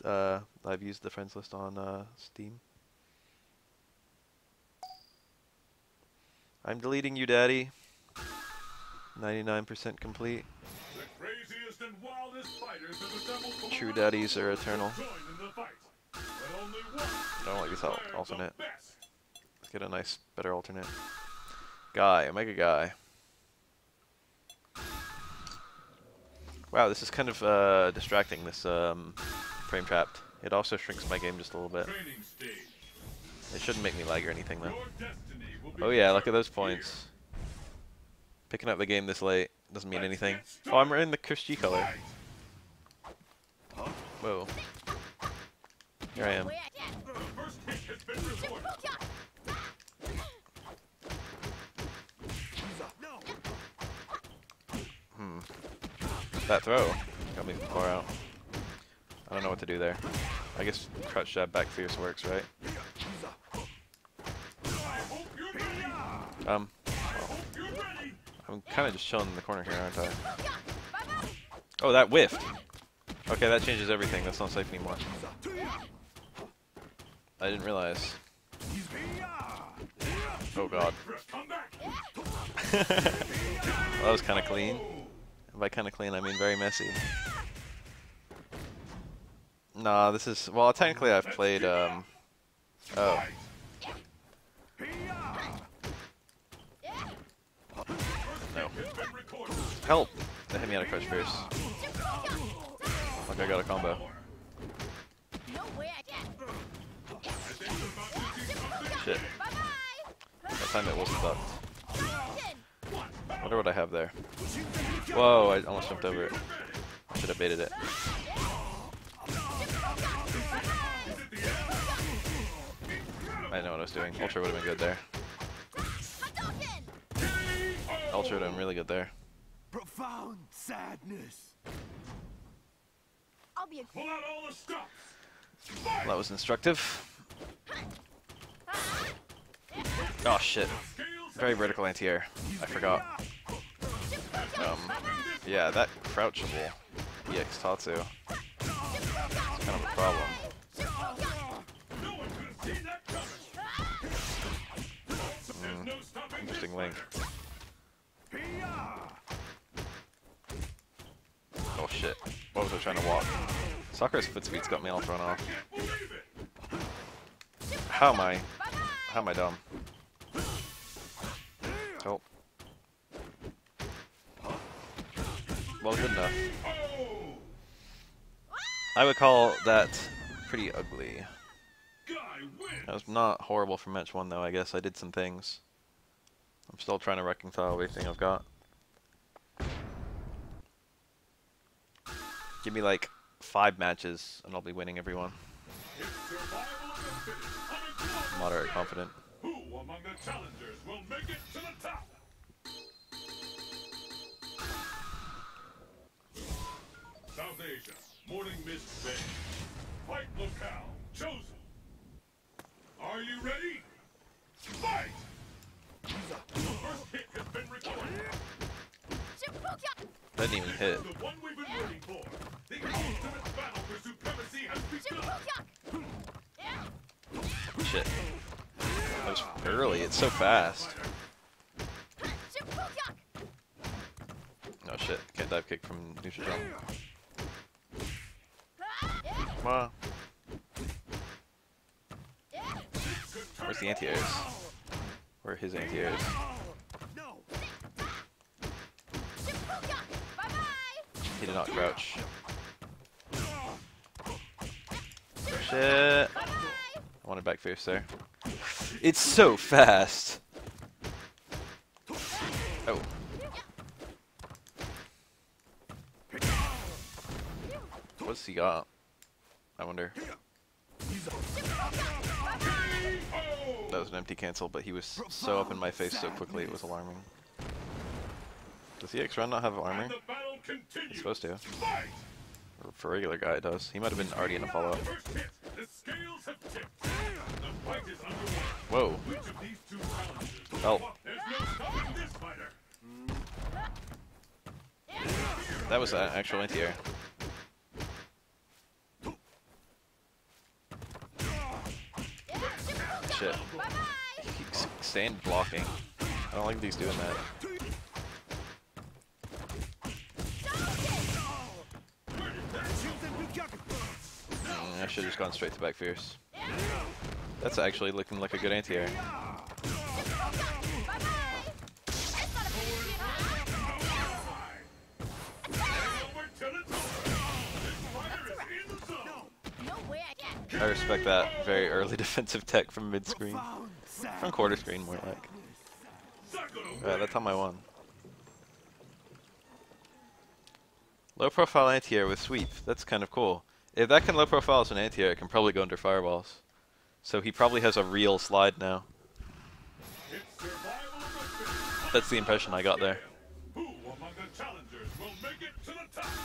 I've used the friends list on Steam. I'm deleting you, Daddy. 99% complete. True daddies are eternal. I don't like this alternate. Let's get a nice, better alternate. Guy, Omega Guy. Wow, this is kind of distracting, this frame trapped. It also shrinks my game just a little bit. It shouldn't make me lag or anything, though. Oh yeah, look at those points. Picking up the game this late doesn't mean anything. Oh, I'm in the Chris color. Whoa. Here I am. That throw got me far out. I don't know what to do there. I guess crouch jab back fierce works, right? Well, I'm kind of just chilling in the corner here, aren't I? Oh, that whiffed! Okay, that changes everything. That's not safe anymore. I didn't realize. Oh god. Well, that was kind of clean. And by kind of clean, I mean very messy. Nah, this is... Well, technically I've played, Oh. No. Help! That hit me out of crouch fierce. Like I got a combo. Shit. That time it wasn't ducked. Wonder what I have there. Whoa, I almost jumped over it. I should have baited it. I didn't know what I was doing. Ultra would have been good there. Ultra would have been really good there. Profound sadness. Pull out all the stops. Well, that was instructive. Oh shit. Very vertical anti-air. I forgot. Yeah, that crouchable EX Tatsu. It's kind of a problem. Interesting link. Oh shit. What was I trying to walk? Sakura's foot speed's got me all thrown off. How am I dumb? Oh. Well, good enough. I would call that pretty ugly. That was not horrible for match 1 though, I guess. I did some things. I'm still trying to reconcile everything I've got. Give me like 5 matches and I'll be winning everyone. Moderate confident. Who among the challengers will make it to the top? South Asia, Morning Mist Bay. Fight locale chosen. Are you ready? Fight! The first hit has been recorded. That didn't even hit. The one we've been waiting for. The ultimate battle for supremacy has begun. Shit. That was early. It's so fast. Oh shit. Can't dive kick from neutral jump. Come on. Where's the anti-airs? Where are his anti-airs? He did not crouch. Shit. I wanted back fierce there. It's so fast. Oh. What's he got? I wonder. That was an empty cancel, but he was so up in my face so quickly it was alarming. Does EX Run not have armor? It's supposed to. Or for a regular guy it does. He might have been already in a follow-up. Whoa. Help. That was an actual anti-air. shit. He keeps staying blocking. I don't like that he's doing that. I should have just gone straight to back fierce. That's actually looking like a good anti-air. I respect that very early defensive tech from mid-screen. From quarter screen, more like. Alright, that time I won. Low profile anti-air with sweep. That's kind of cool. If that can low profile as an anti-air, it can probably go under fireballs. So he probably has a real slide now. That's the impression I got there.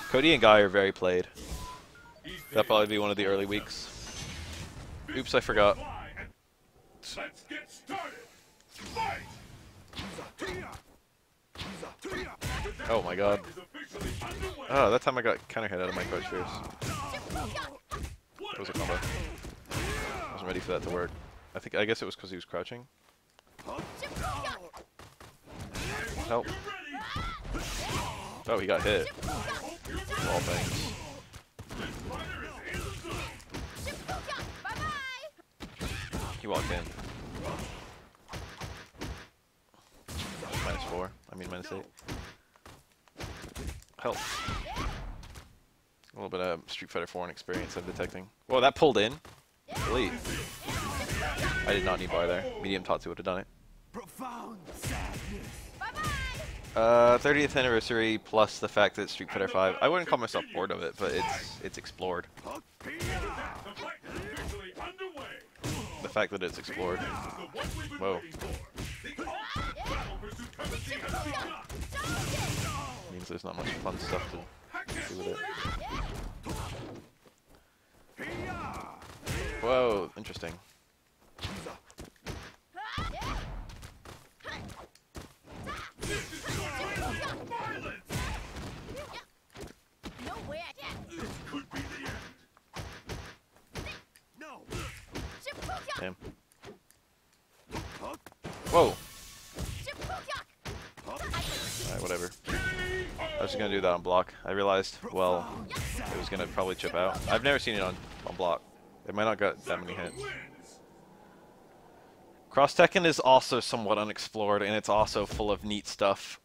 Cody and Guy are very played. That'll probably be one of the early weeks. Oops, I forgot. Let's get started. Fight! Oh my god. Oh, that time I got counter hit out of my crouch fierce. That was a combo. I wasn't ready for that to work. I guess it was because he was crouching. Help. Oh, he got hit. Wall bangs. He walked in. -4. I mean -8. Help. A little bit of Street Fighter 4 experience I'm detecting. Whoa, that pulled in. Delete. I did not need bar there. Medium Tatsu would have done it. 30th anniversary plus the fact that Street Fighter 5. I wouldn't call myself bored of it, but it's explored. The fact that it's explored. Whoa. Means there's not much fun stuff to do with it. Whoa, interesting. Damn. Whoa. Alright, whatever. I was gonna do that on block. I realized, well, it was gonna probably chip out. I've never seen it on block. It might not got that many hits. Cross Tekken is also somewhat unexplored, and it's also full of neat stuff.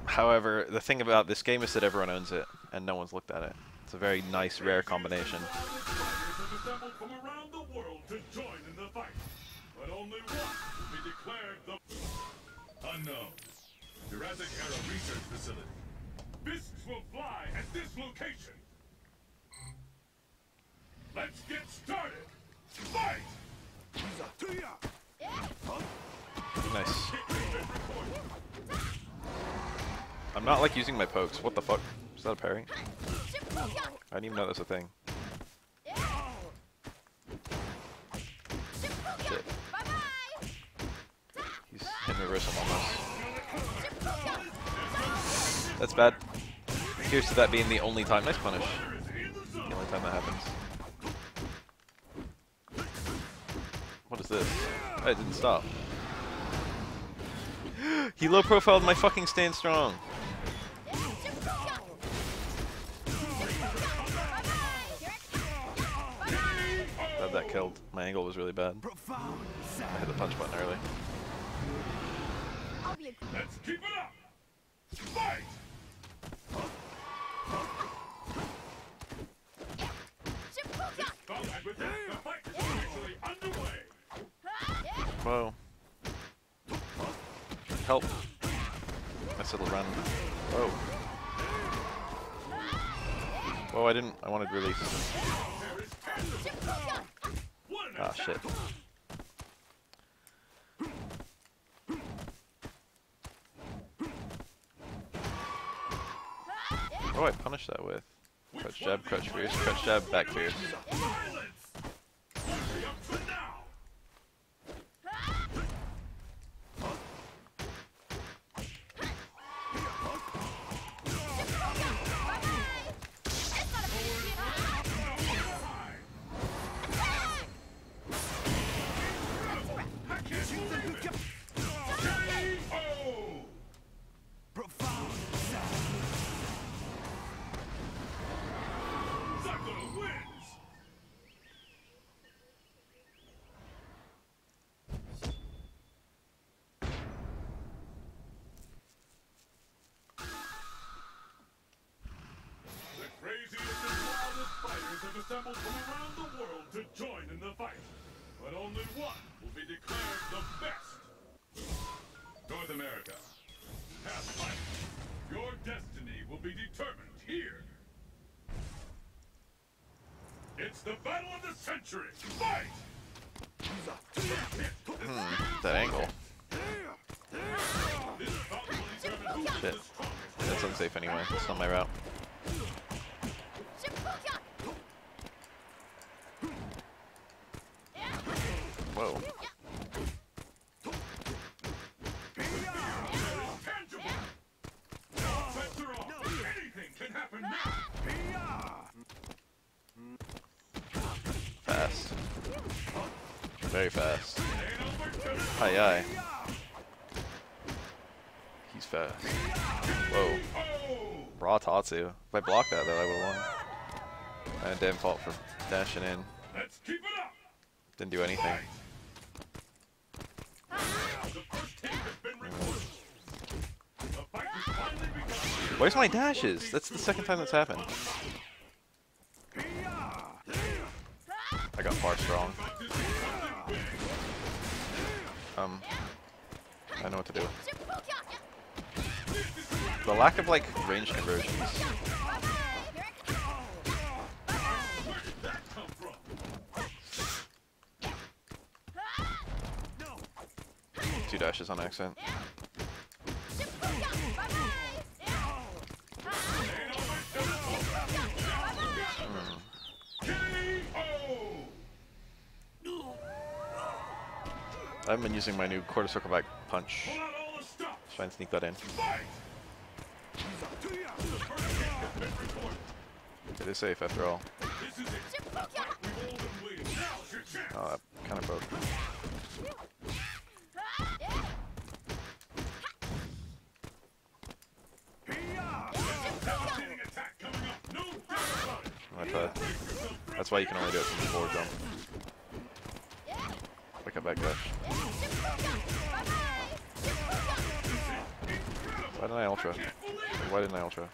However, the thing about this game is that everyone owns it, and no one's looked at it. It's a very nice, rare combination. Unknown. Jurassic Era Research Facility. Fists will fly at this location. Let's get started. Fight! Nice. I'm not like using my pokes. What the fuck? Is that a parry? I didn't even know that's a thing. Shit. He's hitting reversal almost. That's bad. Here's to that being the only time. Nice punish. The only time that happens. What is this? Oh, it didn't stop. He low profiled my fucking stand strong. Glad that killed. My angle was really bad. I hit the punch button early. Let's keep it up. Fight! The fight is officially underway. Whoa. Help. Nice little run. Whoa. Whoa, I wanted release. Ah, shit. What do I punish that with? Crouch jab, crouch fierce, crouch jab, back fierce. assembled from around the world to join in the fight. But only one will be declared the best. North America, past fight. Your destiny will be determined here. It's the battle of the century. Fight! That angle. This bout will determine who is Shit. the strongest. That's unsafe anyway. It's not my route. Whoa. Tangible. Now bets are off. Anything can happen now. Fast. Very fast. Ain't over till it's Aye aye. He's fast. Whoa. oh! Raw Tatsu. If I blocked that though, I would've won. I had damn fault for dashing in. Let's keep it up. Didn't do anything. The first hit has been recorded. The fight has finally begun. Where's my dashes? That's the second time that's happened. I got far strong. I know what to do. The lack of like range conversions. Where did that come from? Two dashes on accident. I haven't been using my new quarter circle back punch. Pull out all the stops. Try and sneak that in. Fight! The first hit has been recorded. It is safe after all. This is it. The fight we've all been waiting. Now's your chance. Oh, that kind of broke. Devastating attack coming up. No doubt about it. I tried. That's why you can only do it from the forward jump. Look at back dash. Why didn't I ultra? Why didn't I ultra?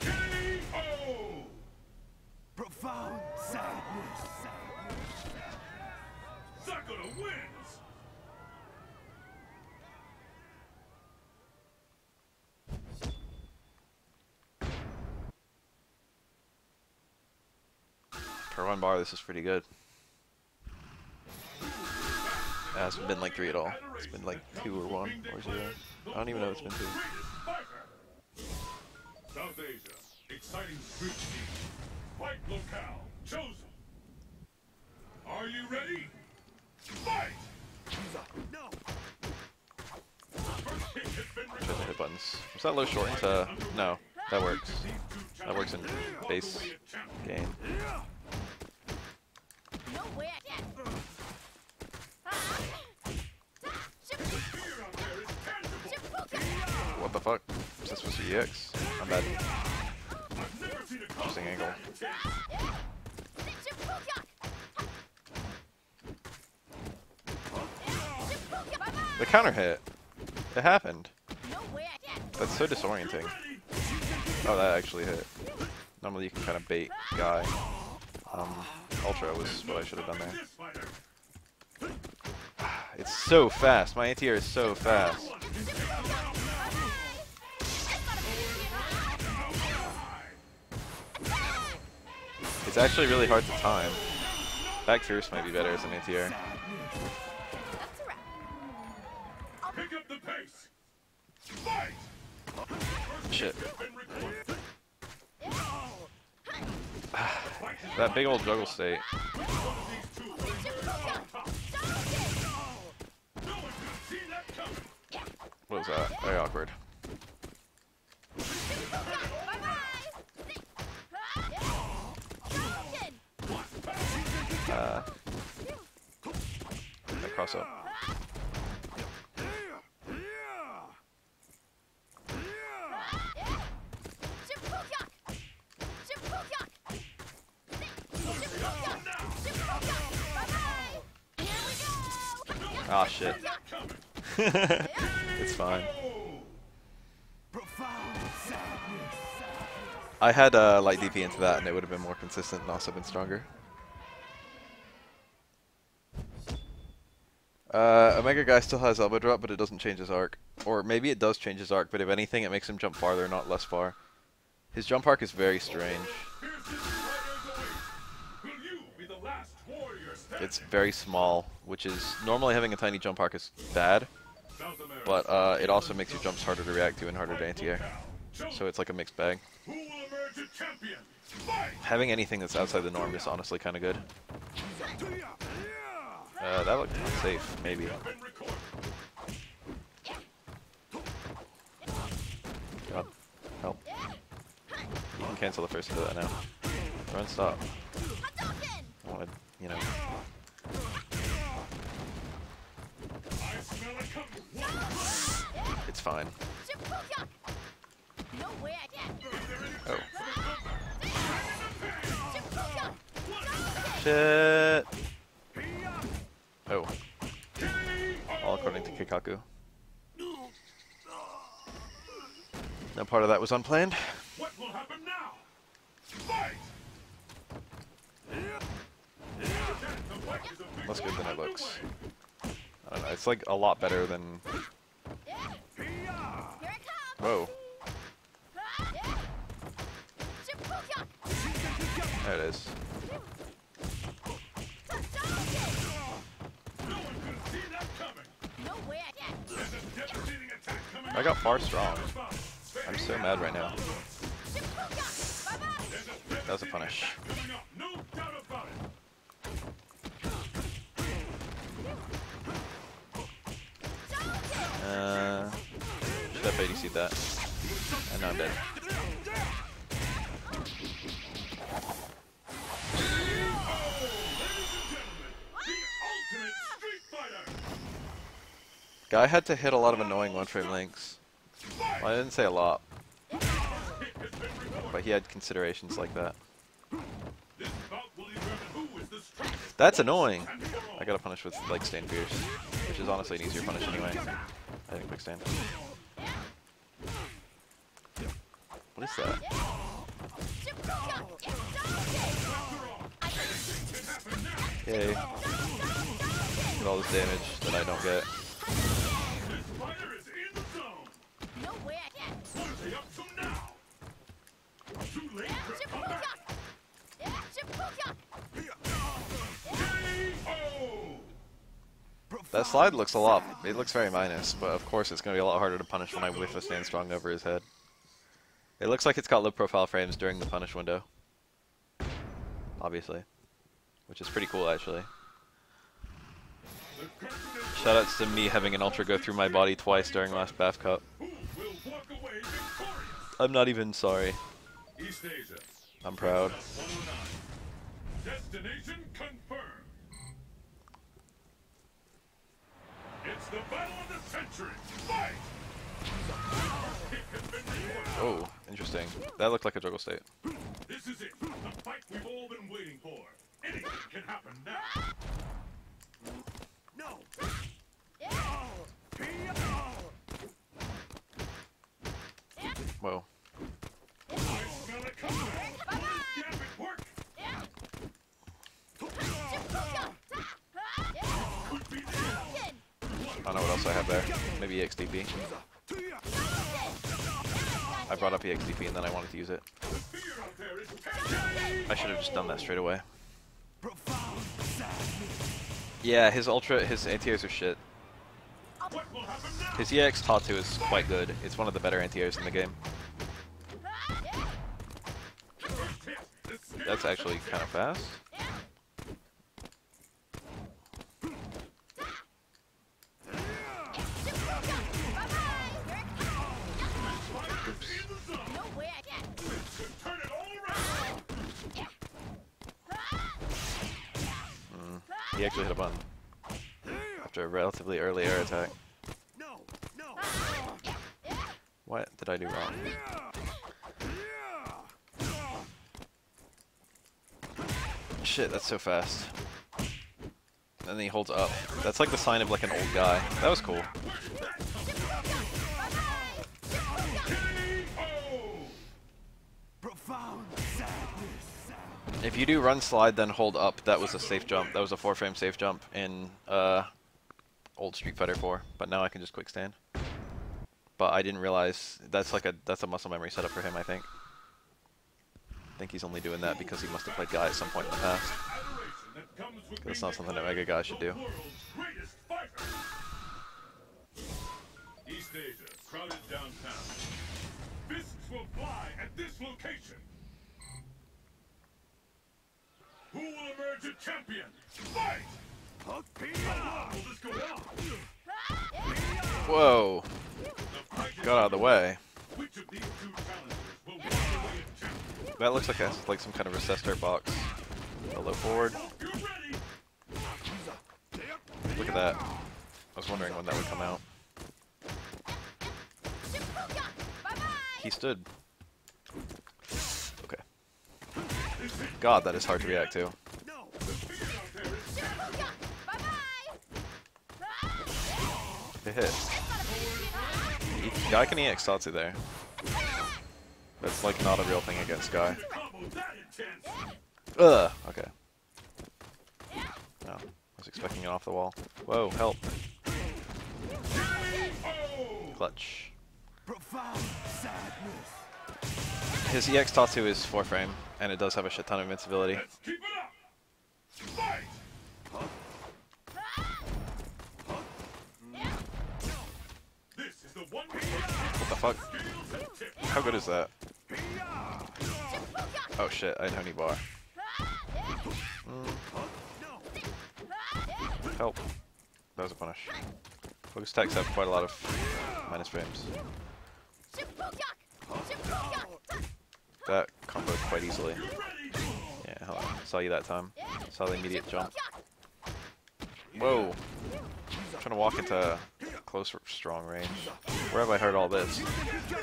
KO! Profound sadness. Sakura wins. Per one bar, this is pretty good. It hasn't been like 3 at all. It's been like 2 or 1 or 0. I don't even know if it's been 2. South Asia, exciting street scene. Fight locale chosen. Are you ready? Fight! No. First hit has been Try to recorded. hit buttons. Was that low short into... No, that works. That works in base game. Fear out there is tangible. What the fuck? Is that supposed to be EX? I'm bad. I've never seen a Interesting angle. The counter hit. It happened. That's so disorienting. Oh, that actually hit. Normally you can kind of bait guy. Ultra was what I should have done there. This fighter. It's so fast. My anti-air is so fast. It's actually really hard to time. Back fierce might be better as an anti-air. Pick up the pace. Fight! Shit. Been recorded. That big old juggle state. One of these two will emerge on top. No one could have seen that coming. What was that? Very awkward. That cross up. Ah, shit. It's fine. Profound sadness. I had light DP into that, and it would have been more consistent and also been stronger. Omega Guy still has elbow drop, but it doesn't change his arc. Or maybe it does change his arc, but if anything, it makes him jump farther, not less far. His jump arc is very strange. It's very small, which is normally having a tiny jump arc is bad, but it also makes your jumps harder to react to and harder to anti-air. So it's like a mixed bag. Having anything that's outside the norm is honestly kind of good. That looked unsafe, maybe. God, help. You can cancel the first into that now. Run, stop. I wanted, you know. It's fine. Oh. Shit. Oh. All according to Keikaku. No part of that was unplanned. What will happen now? Fight! Less good than it looks. I don't know, it's like a lot better than... Whoa. There it is. I got far strong. I'm so mad right now. That was a punish. Should have ADC'd that. And now I'm dead. Guy had to hit a lot of annoying one-frame links. Well, I didn't say a lot. But he had considerations like that. That's annoying! I gotta punish with, like, Stand Fierce. Which is honestly an easier punish anyway. I think Quick Stand. What is that? Yay. Get all this damage that I don't get. That slide looks a lot, it looks very minus, but of course it's going to be a lot harder to punish when I whiff a Stand Strong over his head. It looks like it's got low profile frames during the punish window. Obviously. Which is pretty cool actually. Shoutouts to me having an ultra go through my body twice during last BAF Cup. I'm not even sorry. I'm proud. Destination confirmed. It's the battle of the century. Fight! Oh, interesting. That looked like a juggle state. This is it. The fight we've all been waiting for. Anything can happen now. No. Whoa. I smell it coming. Damn it, work. Could be the end. I don't know what else I have there. Maybe EXDP. I brought up EXDP and then I wanted to use it. I should have just done that straight away. Yeah, his ultra, his anti-airs are shit. His EX Tatu is quite good. It's one of the better anti-airs in the game. That's actually kind of fast. He actually hit a button after a relatively early air attack. What did I do wrong? Shit, that's so fast. And then he holds up. That's like the sign of like an old guy. That was cool. If you do run slide, then hold up. That was a safe jump. That was a 4-frame safe jump in old Street Fighter 4. But now I can just quick stand. But I didn't realize that's a muscle memory setup for him. I think he's only doing that because he must have played Guy at some point in the past. That's not something that Mega Guy should do. East Asia, crowded downtown. Fists will fly at this location. Who will emerge a champion? Fight! How long will this go on? Whoa! Got out of the way. Which of these two challengers will walk away a champion? That looks like some kind of recessor box. A low forward. You ready? Look at that. I was wondering when that would come out. He stood. Okay. God, that is hard to react to. It hit. Guy can EX Tatsu there. That's like not a real thing against Guy. Ugh. Okay. No, I was expecting it off the wall. Whoa, help. Clutch. His EX Tatsu is 4-frame, and it does have a shit ton of invincibility. Let's keep it up. Fight! This is the one. What the fuck? How good is that? Oh shit, I know any bar. Help. That was a punish. Focus attacks have quite a lot of minus frames. That comboed quite easily. Yeah, hold on. Saw you that time. Saw the immediate jump. Whoa! I'm trying to walk into close, strong range. Where have I heard all this?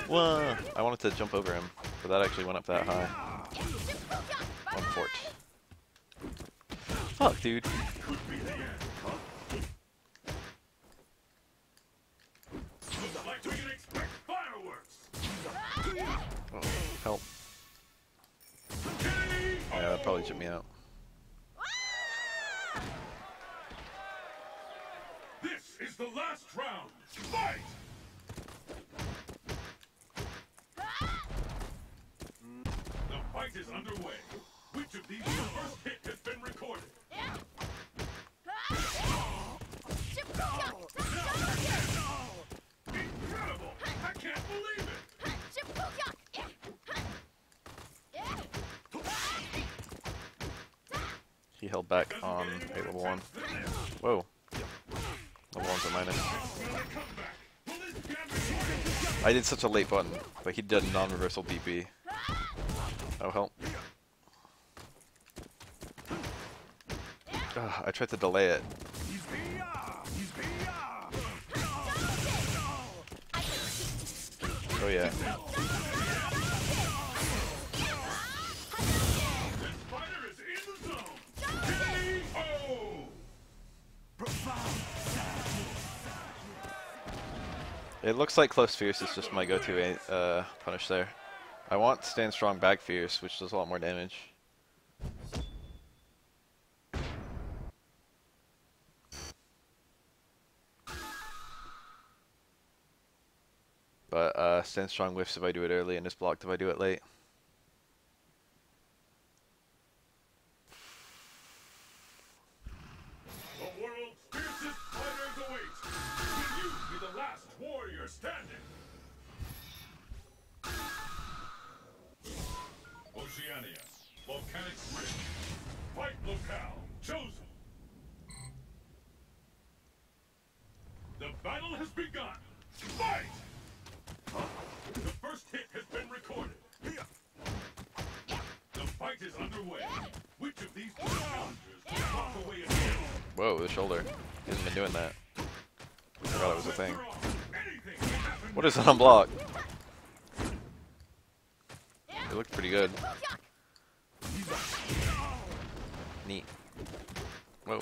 Whoa! I wanted to jump over him, but that actually went up that high. One fort. Fuck, dude. Oh, help. Yeah, that probably took me out. This is the last round. Fight! The fight is underway. Which of these first hit has been recorded? Incredible! I can't believe it! He held back on a level 1. Whoa. Level 1's a minus. I did such a late button, but he did a non-reversal DP. Oh, help. Ugh, I tried to delay it. Oh yeah. It looks like close fierce is just my go-to punish there. I want stand strong back fierce, which does a lot more damage. But stand strong whiffs if I do it early, and is blocked if I do it late. The world's fiercest fighters await. Will you be the last warrior standing? Oceania, volcanic ridge, fight locale chosen. The battle has begun. Fight! The first hit has been recorded. The fight is underway. Which of these two challengers will walk away a champion? Whoa, the shoulder. He hasn't been doing that. I forgot it was a thing. What is on block? It looked pretty good. Neat. Whoa.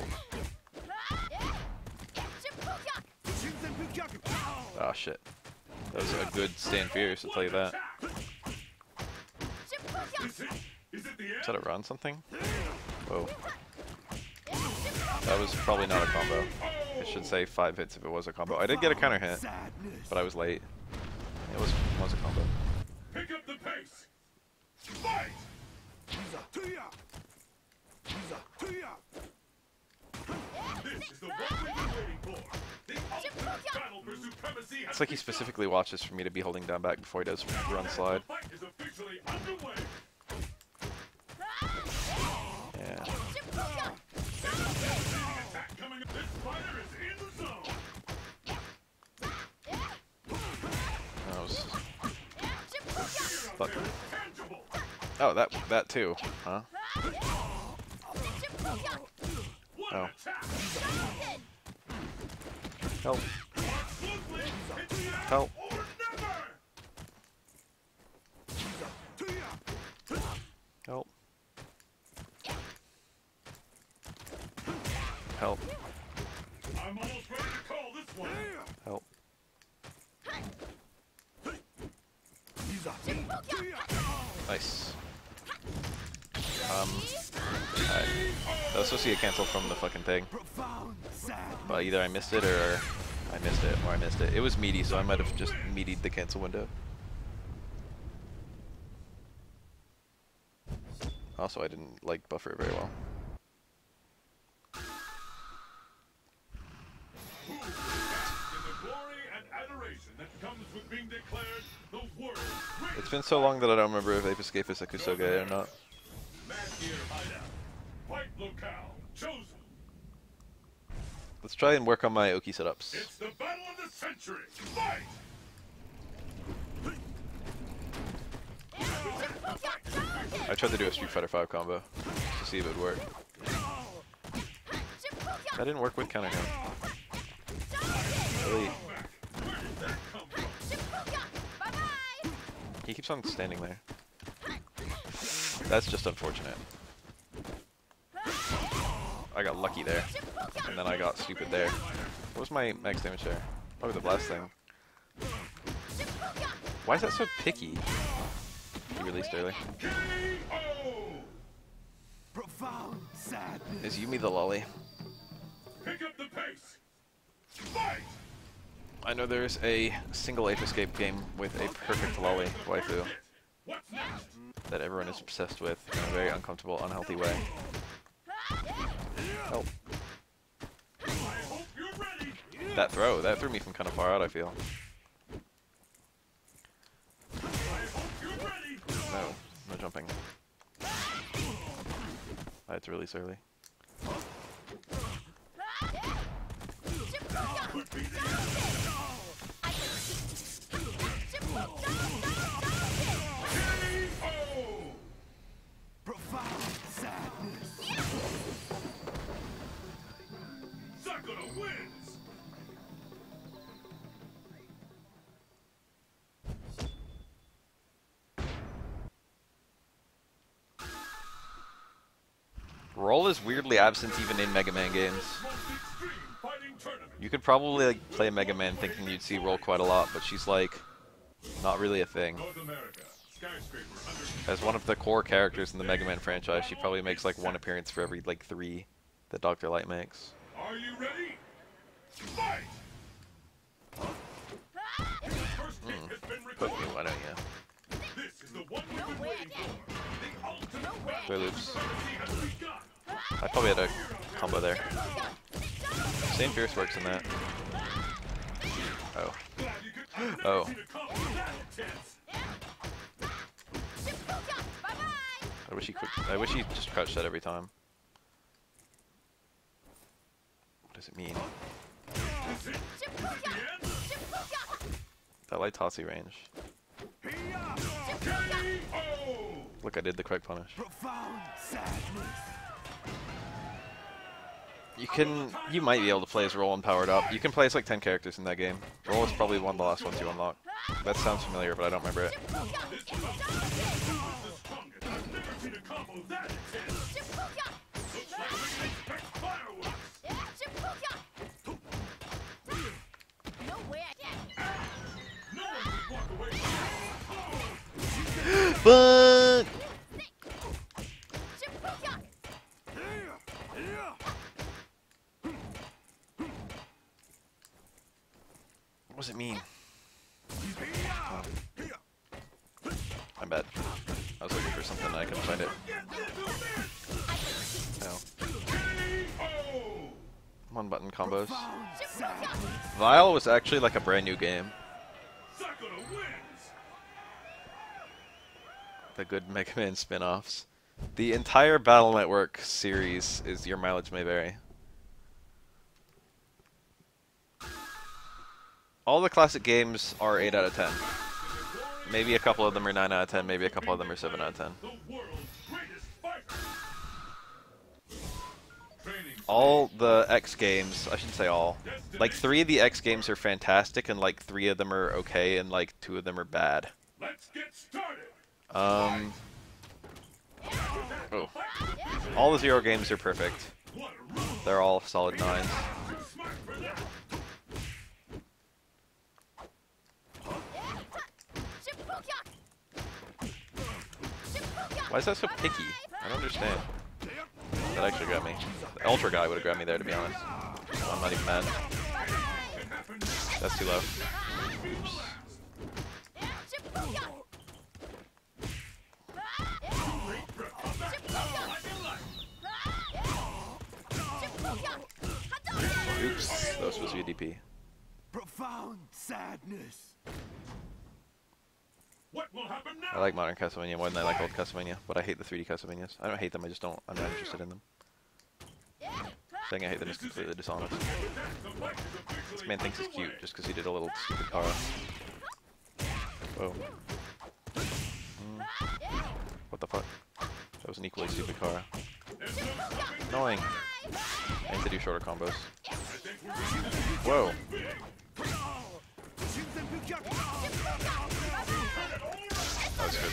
Oh shit. That was a good stand fierce, I'll tell you that. Is it the Is that a run something? Whoa. That was probably not a combo. I should say 5 hits if it was a combo. I did get a counter hit, but I was late. It was a combo. Pick up the pace. Fight! This is the one we've been waiting for. The ultimate battle for supremacy has It's like he specifically watches for me to be holding down back before he does run slide. The fight is officially underway. Yeah. Attack coming. This fighter is in the zone. That was fucking. Tangible. Oh, that too, huh? One Oh. attack. Help. Smoothly. It's now Help. or never. Help. Help. I'm almost ready to call this one. Help. Nice. That was supposed to get canceled from the fucking thing. But either I missed it or I missed it, or I missed it. It was meaty, so I might have just meatied the cancel window. Also, I didn't like buffer it very well. In the glory and adoration that comes with being declared the world's greatest. It's been so long that I don't remember if Ape Escape is Sakusoge or not. Mad Gear Hideout. Fight locale chosen. Let's try and work on my Oki setups. It's the battle of the century. Fight! I tried to do a Street Fighter 5 combo to see if it would work. That didn't work with counter hit. Really? Where did that come from? He keeps on standing there. That's just unfortunate. I got lucky there. And then I got stupid there. What was my max damage there? Probably the blast thing. Why is that so picky? He released early. Profound sadness. Is Yumi the lolly? Pick up the pace. Fight! I know there's a single Ape Escape game with a perfect lolly waifu What's next? that everyone is obsessed with in a very uncomfortable, unhealthy way. Help. I hope you're ready. That threw me from kind of far out, I feel. I hope you're ready. No, no jumping. I had to release early. Could be the end. KO! Profound sadness. Sakura wins. Roll is weirdly absent even in Mega Man games. Most extreme fighting tournament. You could probably like play Mega Man thinking you'd see Roll quite a lot, but she's like not really a thing. North America. Skyscraper under. As one of the core characters in the Mega Man franchise, she probably makes like one appearance for every like 3 that Dr. Light makes. Are you ready? Fight! First hit has been But recorded. why don't you? This is the one we've been waiting for. The ultimate battle Three for loops. supremacy has begun. I probably had a combo there. Same Fierce works in that. Oh. Glad you could. I've never Oh. seen a combo that intense. I wish he just crouched that every time. What does it mean? Is it? Is it the end? That light tossy range. KO! Look, I did the correct punish. Profound sadness. You might be able to play as Roll and powered up. You can play as like 10 characters in that game. Roll is probably one of the last ones you unlock. That sounds familiar, but I don't remember it. This combo is the strongest. I've never seen a combo that intense. Looks like we can expect fireworks. No one can walk away from this. But What does it mean? Oh. I'm bad. I was looking for something and I couldn't find it. Oh. One button combos. Vile was actually like a brand new game. The good Mega Man spin-offs. The entire Battle Network series is Your Mileage May Vary. All the classic games are 8 out of 10. Maybe a couple of them are 9 out of 10, maybe a couple of them are 7 out of 10. All the X games, I shouldn't say all, like 3 of the X games are fantastic and like 3 of them are okay and like 2 of them are bad. Oh. All the Zero games are perfect. They're all solid 9s. Why is that so picky? I don't understand. That actually got me. The Ultra guy would have grabbed me there, to be honest. I'm not even mad. That's too low. Oops. Oops, that was supposed to be a DP. Profound sadness. What will happen now? I like modern Castlevania more than I like old Castlevania, but I hate the 3D Castlevanias. I don't hate them, I just don't, I'm not interested in them. Saying I hate them is completely dishonest. This man thinks he's cute just because he did a little stupid Kara. Whoa. What the fuck? That was an equally stupid Kara. Annoying. I need to do shorter combos. Whoa. That was good.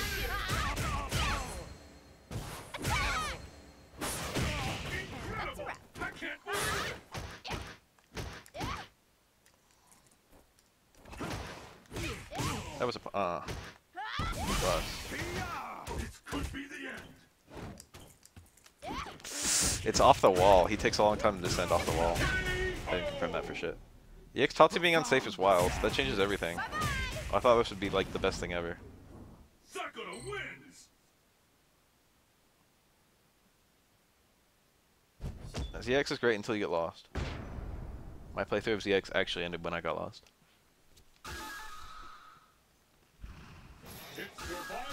That was a It's off the wall. He takes a long time to descend off the wall. I didn't confirm that for shit. EX Tatsu being unsafe is wild. That changes everything. I thought this would be like the best thing ever. Sakura wins. ZX is great until you get lost. My playthrough of ZX actually ended when I got lost. It's survival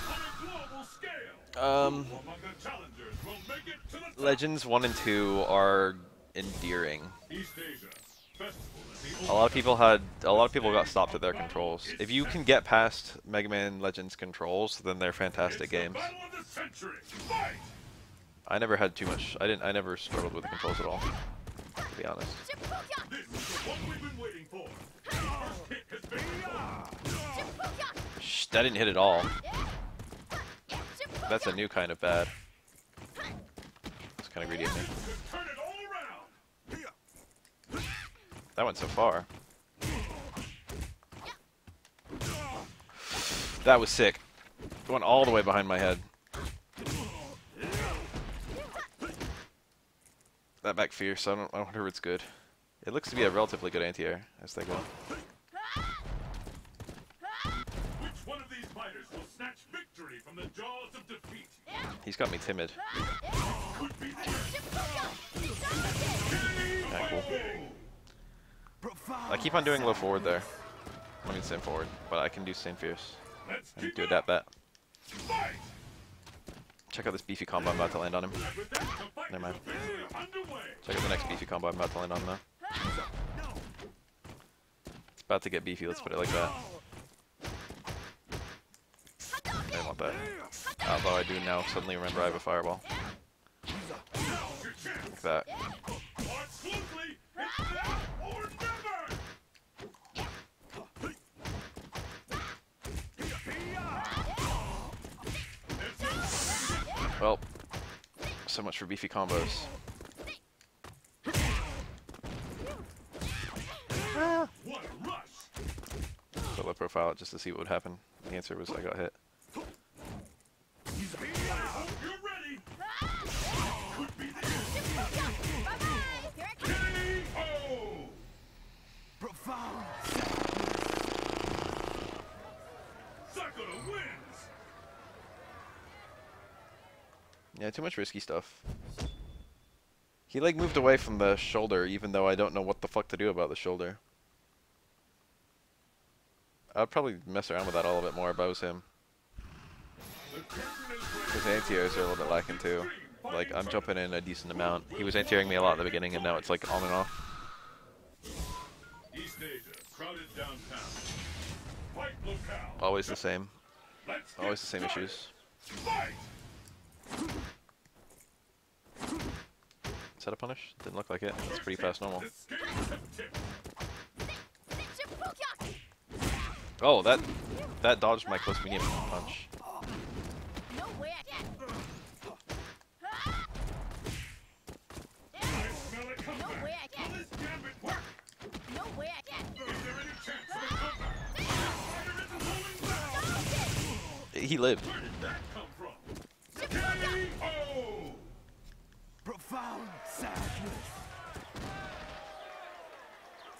on a global scale. Among the challengers will make it to the top. Legends 1 and 2 are endearing. East Asia. A lot of people got stopped at their controls. If you can get past Mega Man Legends controls, then they're fantastic games. I never had too much. I never struggled with the controls at all, to be honest. Shh, that didn't hit at all. That's a new kind of bad. It's kind of greedy of me. That went so far. That was sick. It went all the way behind my head. That back fierce, I wonder if it's good. It looks to be a relatively good anti-air as they go. Which one of these fighters will snatch victory from the jaws of defeat? He's got me timid. Yeah, cool. I keep on doing low forward there. I mean stand forward, but I can do stand fierce. And do a dap bat. Check out this beefy combo I'm about to land on him. Never mind. Check out the next beefy combo I'm about to land on him though. It's about to get beefy, let's put it like that. I don't want that. Although I do now suddenly remember I have a fireball. Like that. Well, so much for beefy combos. So low profile it just to see what would happen. The answer was I got hit. Profound Yeah, too much risky stuff. He like moved away from the shoulder, even though I don't know what the fuck to do about the shoulder. I'd probably mess around with that a little bit more if I was him. His anti-airs are a little bit lacking too. Like, I'm jumping in a decent amount. He was anti-airing me a lot at the beginning, and now it's like on and off. East Asia, crowded downtown. Fight locale. Always the same. Always the same issues. Fight! Is that a punish? Didn't look like it. It's pretty fast normal. Oh, that dodged my close medium punch. He lived. Where did that come from? KO! Profound sadness.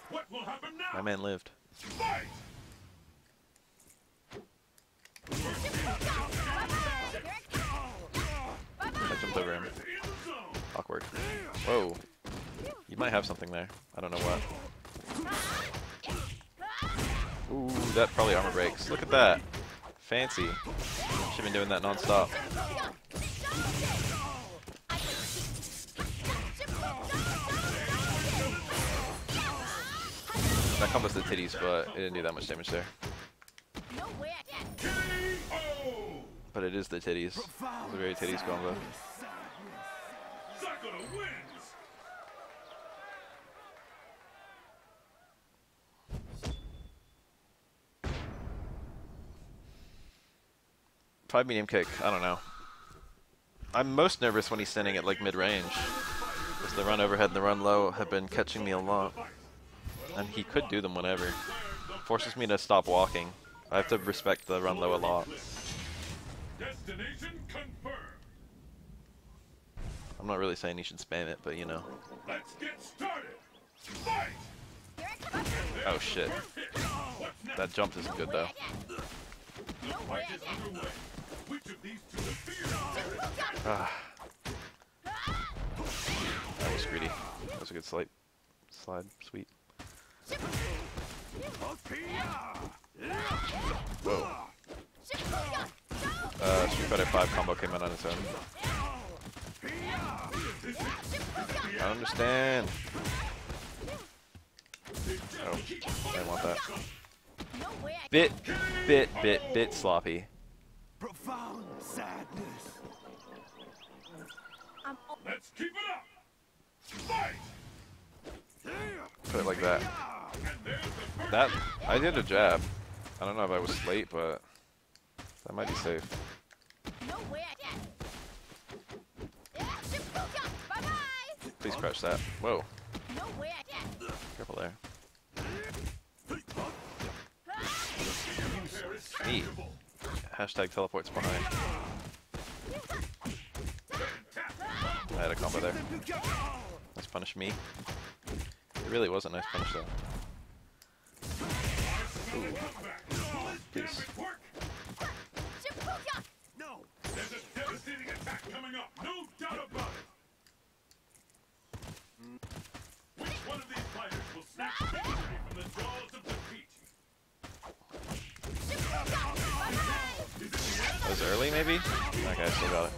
What will happen now? My man lived. Fight! I jumped over him. In the zone. Awkward. Whoa. You might have something there. I don't know what. Ooh, that probably armor breaks. Look at that. Fancy. Should've been doing that non-stop. That combos the titties, but it didn't do that much damage there. But it is the titties. It's a very titties combo. Sakura wins! 5 medium kick, I don't know. I'm most nervous when he's standing at like mid-range, because the run overhead and the run low have been catching me a lot. And he could do them whenever. Forces me to stop walking. I have to respect the run low a lot. Destination confirmed. I'm not really saying you should spam it, but you know. Let's get started. Fight! Oh shit. That jump isn't good though. The fight is underway. Which of these two appears? Ah. That was greedy. That was a good slide. Sweet. Whoa. Street Fighter 5 combo came in on its own. I understand. Oh, I didn't want that. Bit sloppy. Profound sadness. Let's keep it up. Fight! Put it like that. That, I did a jab. I don't know if I was late, but that might be safe. Please crush that. Whoa. Careful there. Me. Hashtag teleports behind. I had a combo there. Nice punish me. It really was a nice punish though. Ooh. Please. No! There's a devastating attack coming up, no doubt about it! Which one of these fighters will snatch victory from the jaws of defeat? That was early maybe? Okay, I still got it.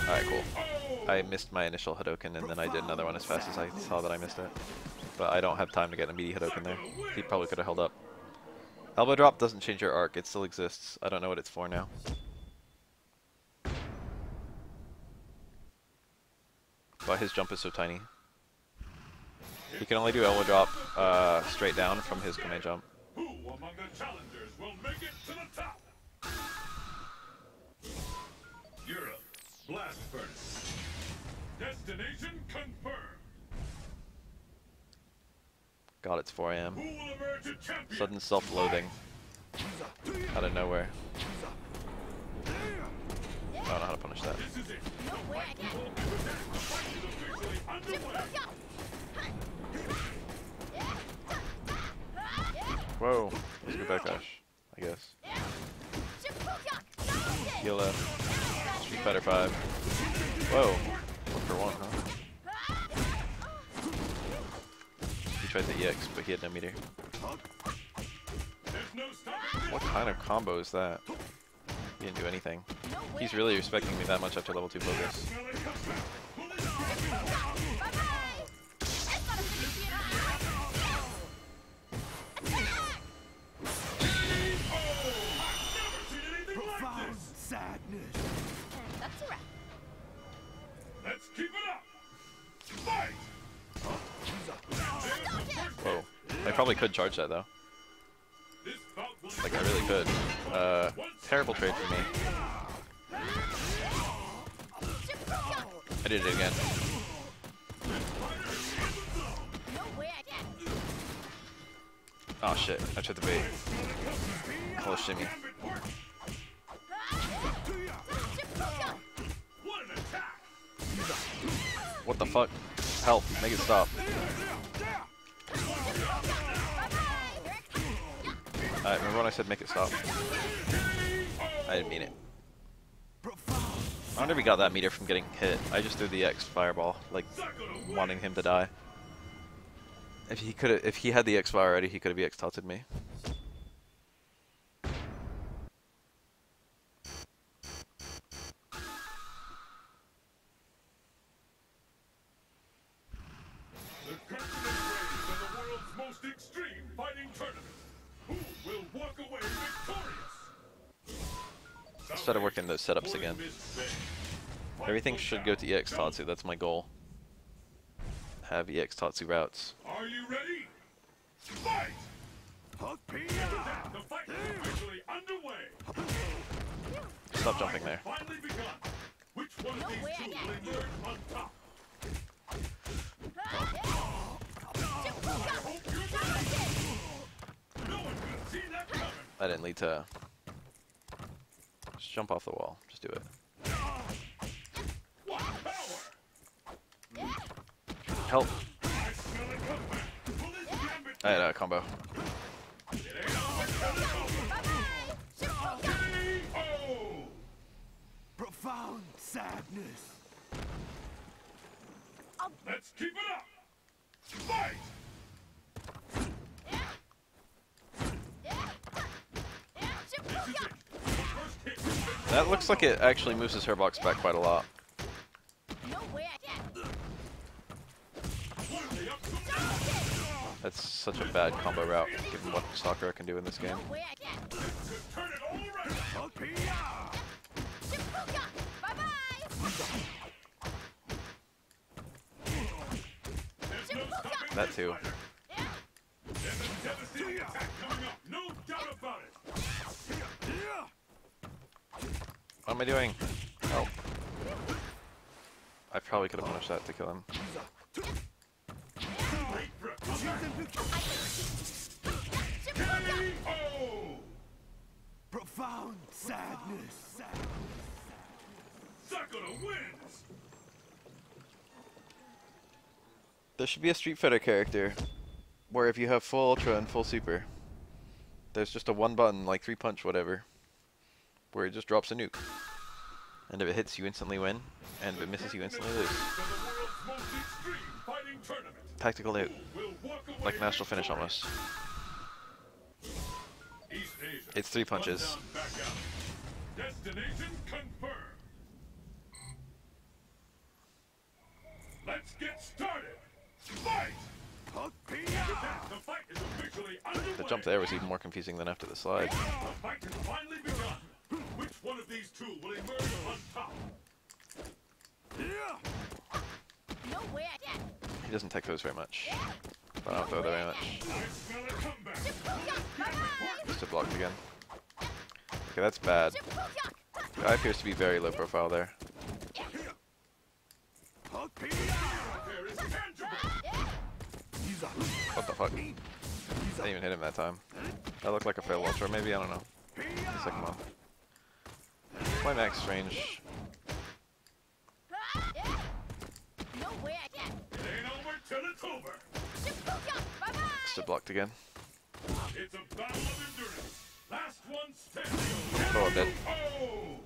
Alright, cool. I missed my initial Hadoken and then I did another one as fast as I saw that I missed it. But I don't have time to get an immediate Hadoken there. He probably could have held up. Elbow drop doesn't change your arc, it still exists. I don't know what it's for now. But his jump is so tiny. He can only do elbow drop straight down from his command jump. Who among the challengers will make it to the top? Europe, blast furnace. Destination confirmed. God, it's 4 AM. Who will emerge a champion? Sudden self-loathing. Out of nowhere. I don't know how to punish that. This is it. The fight is officially underway. Whoa, that was a good backdash, I guess. heal left. Street Fighter 5. Whoa. 1-for-1, huh? He tried the EX, but he had no meter. What kind of combo is that? He didn't do anything. He's really respecting me that much after level 2 focus. Profound sadness. That's a wrap. Let's keep it up. Fight! Whoa. I probably could charge that though. This bout will Like I really could. Terrible trade for me. I did it again. No way I can. Oh shit, I took the bait. Oh shimmy. what an attack! What the fuck? Help, make it stop. Alright, remember when I said make it stop? I didn't mean it. I wonder if he got that meter from getting hit. I just threw the X fireball, like wanting him to die. If he had the X fire already, he could have EX tilted me. The curtain is raised in the world's most extreme fighting tournament. Who will walk away victorious? Instead of working those setups again. Everything should go to EX Tatsu, that's my goal. Have EX Tatsu routes. Are you ready? Fight! The fight is officially underway. Stop jumping there. Finally begun. Which one of these two will emerge on top? I hope you're ready. No one could have seen that coming. That didn't lead to... Just jump off the wall. Just do it. What power! Help! I smell a comeback. Will this gambit I had a combo. it ain't over till it's over. KO! Profound sadness. Let's keep it up. Fight! This is it. The first hit has been That looks like it actually moves his hairbox back quite a lot. No way I can. one of the up to now. That's such a bad combo route, given what Sakura can do in this game. No way I can. This could turn it all around. Bye-bye. There's no stopping That this too. fighter. There's a devastating attack coming up. No doubt about it. What am I doing? Help. I probably could have punished that to kill him. Wait for a comeback. KO! Profound sadness. Sakura wins. There should be a Street Fighter character where if you have full Ultra and full Super, there's just a one button, like 3-punch whatever, where it just drops a nuke. And if it hits, you instantly win, and if it misses, you instantly lose. To the world's most extreme fighting tournament. Tactical nuke. Will walk away Like National Finish almost. East Asia. It's 3 punches. Down, back out. Destination confirmed. Let's get started. Fight! With that, the fight is officially underway. The jump there was even more confusing than after the slide. The fight has finally begun. Which one of these two will emerge on top? No way I can. He doesn't take those very much. But I don't throw that very much. I smell a comeback. Just blocked again. Okay, that's bad. The guy appears to be very low profile there. There is tangible. What the fuck? I didn't even hit him that time. That looked like a fail ultra, maybe? I don't know. The second one. What's my max range? No way I can. It ain't over till it's over. Bye-bye. Just blocked again. It's a battle of endurance. Last one standing. Oh, I'm dead. Oh!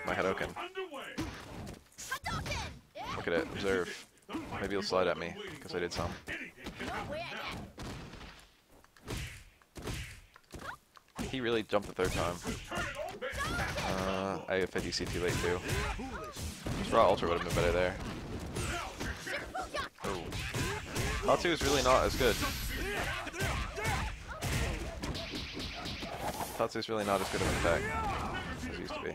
My Hadoken. Hadouken! Yeah. Look at it. Observe. Maybe he'll slide at me, because I did some. No way I get. He really jumped the third time. I have 50C too late too. Just raw ultra would have been better there. Oh. Tatsu is really not as good. Tatsu is really not as good of an attack as it used to be.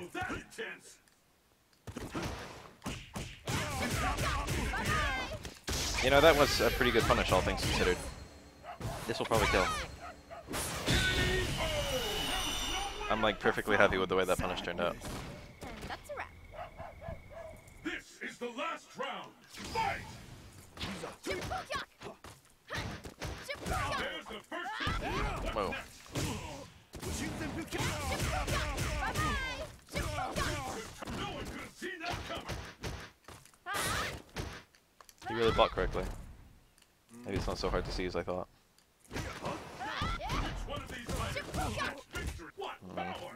You know, that was a pretty good punish, all things considered. This will probably kill. I'm like perfectly happy with the way that punish turned out. And that's a wrap. This is the last round. Fight! Shippuyak! There's Shippuyak! the first hit. Whoa. Bye-bye! Shippuyak! No one could have seen that coming. He really blocked correctly. Maybe it's not so hard to see as I thought. Which one of these fighters will get victory? What power?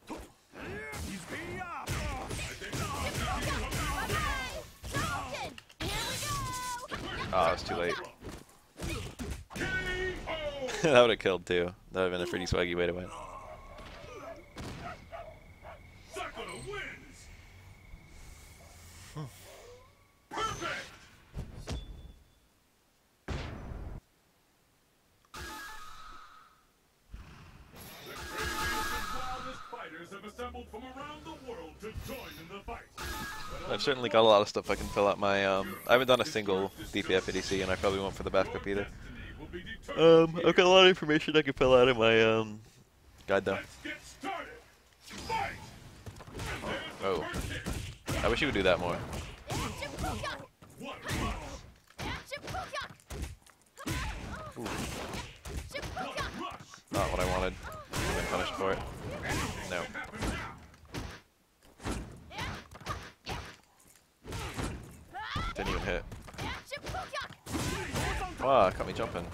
Hadouken! Here we go! Ah, it's too late. KO! That would have killed too. That would have been a pretty swaggy way to win. Sakura wins. Perfect. The craziest and wildest fighters have assembled from around the world to join in the fight. I've certainly got a lot of stuff I can fill out my, I haven't done a single DPF ADC, and I probably won't for the backup either. Destiny will be determined. I've got a lot of information I can fill out in my, guide though. Let's get started. Fight. Oh. I wish you would do that more. Shippuyak! What rush? Shippuyak! Ooh, Shippuyak! Rush. not what I wanted. I've been punished for it. No. Happen now. Didn't even hit. Shippuyak! Wow, caught me jumping.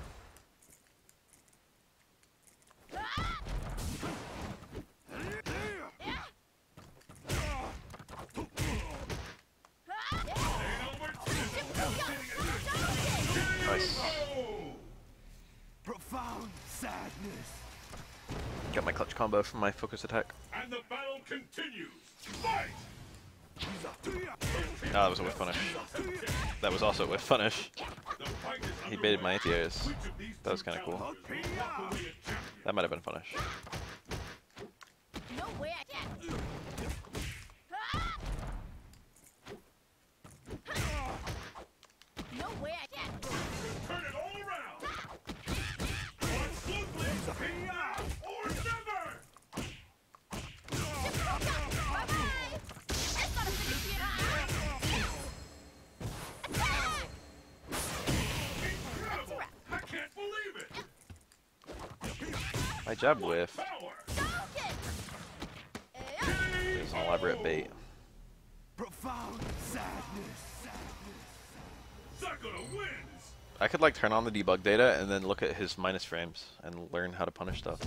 Nice. Profound sadness. Got my clutch combo from my focus attack. And the battle continues. Fight. Ah, that was a whiff punish. That was also a whiff punish. The fight is He baited my anti-airs. Which of these That was two kind of cool. challengers will walk away a champion? That might have been punish. No way I get. No way I get. Turn it all around. Or smoothly. Or never. Bye-bye! That's not a finish yet. Attack! Incredible. I can't believe it. My jab whiff. Power. Hadouken! It's an elaborate bait. Profound sadness. Sakura wins. I could like turn on the debug data and then look at his minus frames and learn how to punish stuff.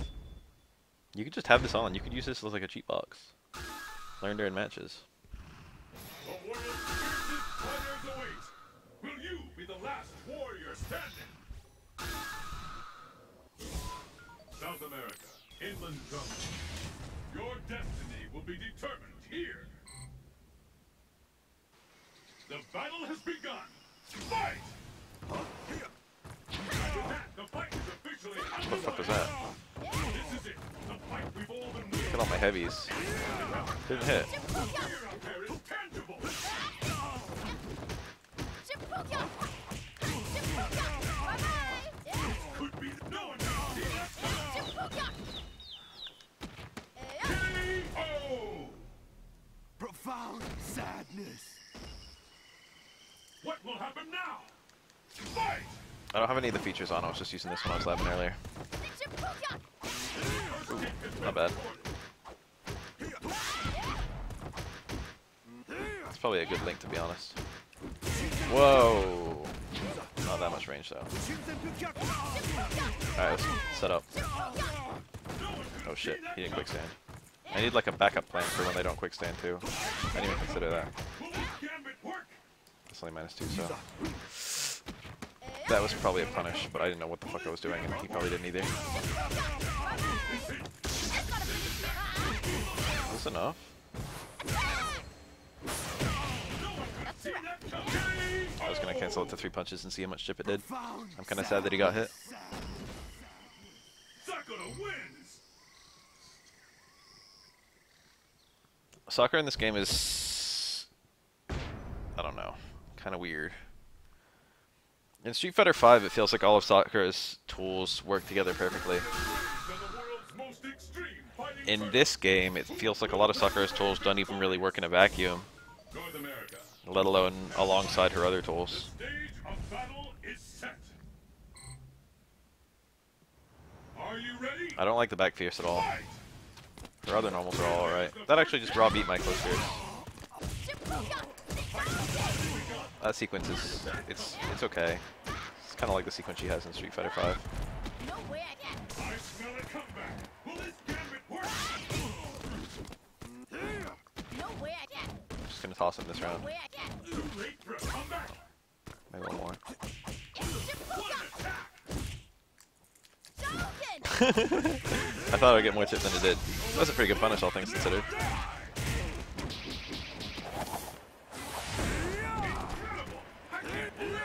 You could just have this on. You could use this as like a cheat box. Learn during matches. The world's fiercest fighters await. Will you be the last warrior standing? South America, inland jungle. Your destiny will be determined here. The battle has begun. Fight! With that, the fight is officially What the fuck was that? This is it. The fight we've all been waiting. Look at all my heavies. Didn't hit. Fear out there is tangible. Shippuyak! Shippuyak! Bye-bye! Could be no one can see that. Shippuyak! KO! Profound sadness. What will happen now? Fight! I don't have any of the features on. I was just using this when I was labbing earlier. Shippuyak! Not bad. It's probably a good link, to be honest. Whoa! Not that much range, though. Alright, let's set up. Oh shit, he didn't quick stand. I need like a backup plan for when they don't quick stand too. I didn't even consider that. It's only -2, so that was probably a punish, but I didn't know what the fuck I was doing, and he probably didn't either. Is this enough? I was gonna cancel it to 3 punches and see how much chip it did. I'm kind of sad that he got hit. Sakura in this game is, I don't know, kind of weird. In Street Fighter V, it feels like all of Sakura's tools work together perfectly. In this game, it feels like a lot of Sakura's tools don't even really work in a vacuum, let alone alongside her other tools. I don't like the back fierce at all. Her other normals are all alright. That actually just raw beat my close fierce. That sequence is, it's okay. It's kind of like the sequence she has in Street Fighter V. I'm just gonna toss him this round. Maybe one more. I thought I'd get more chip than it did. That's a pretty good punish, all things considered.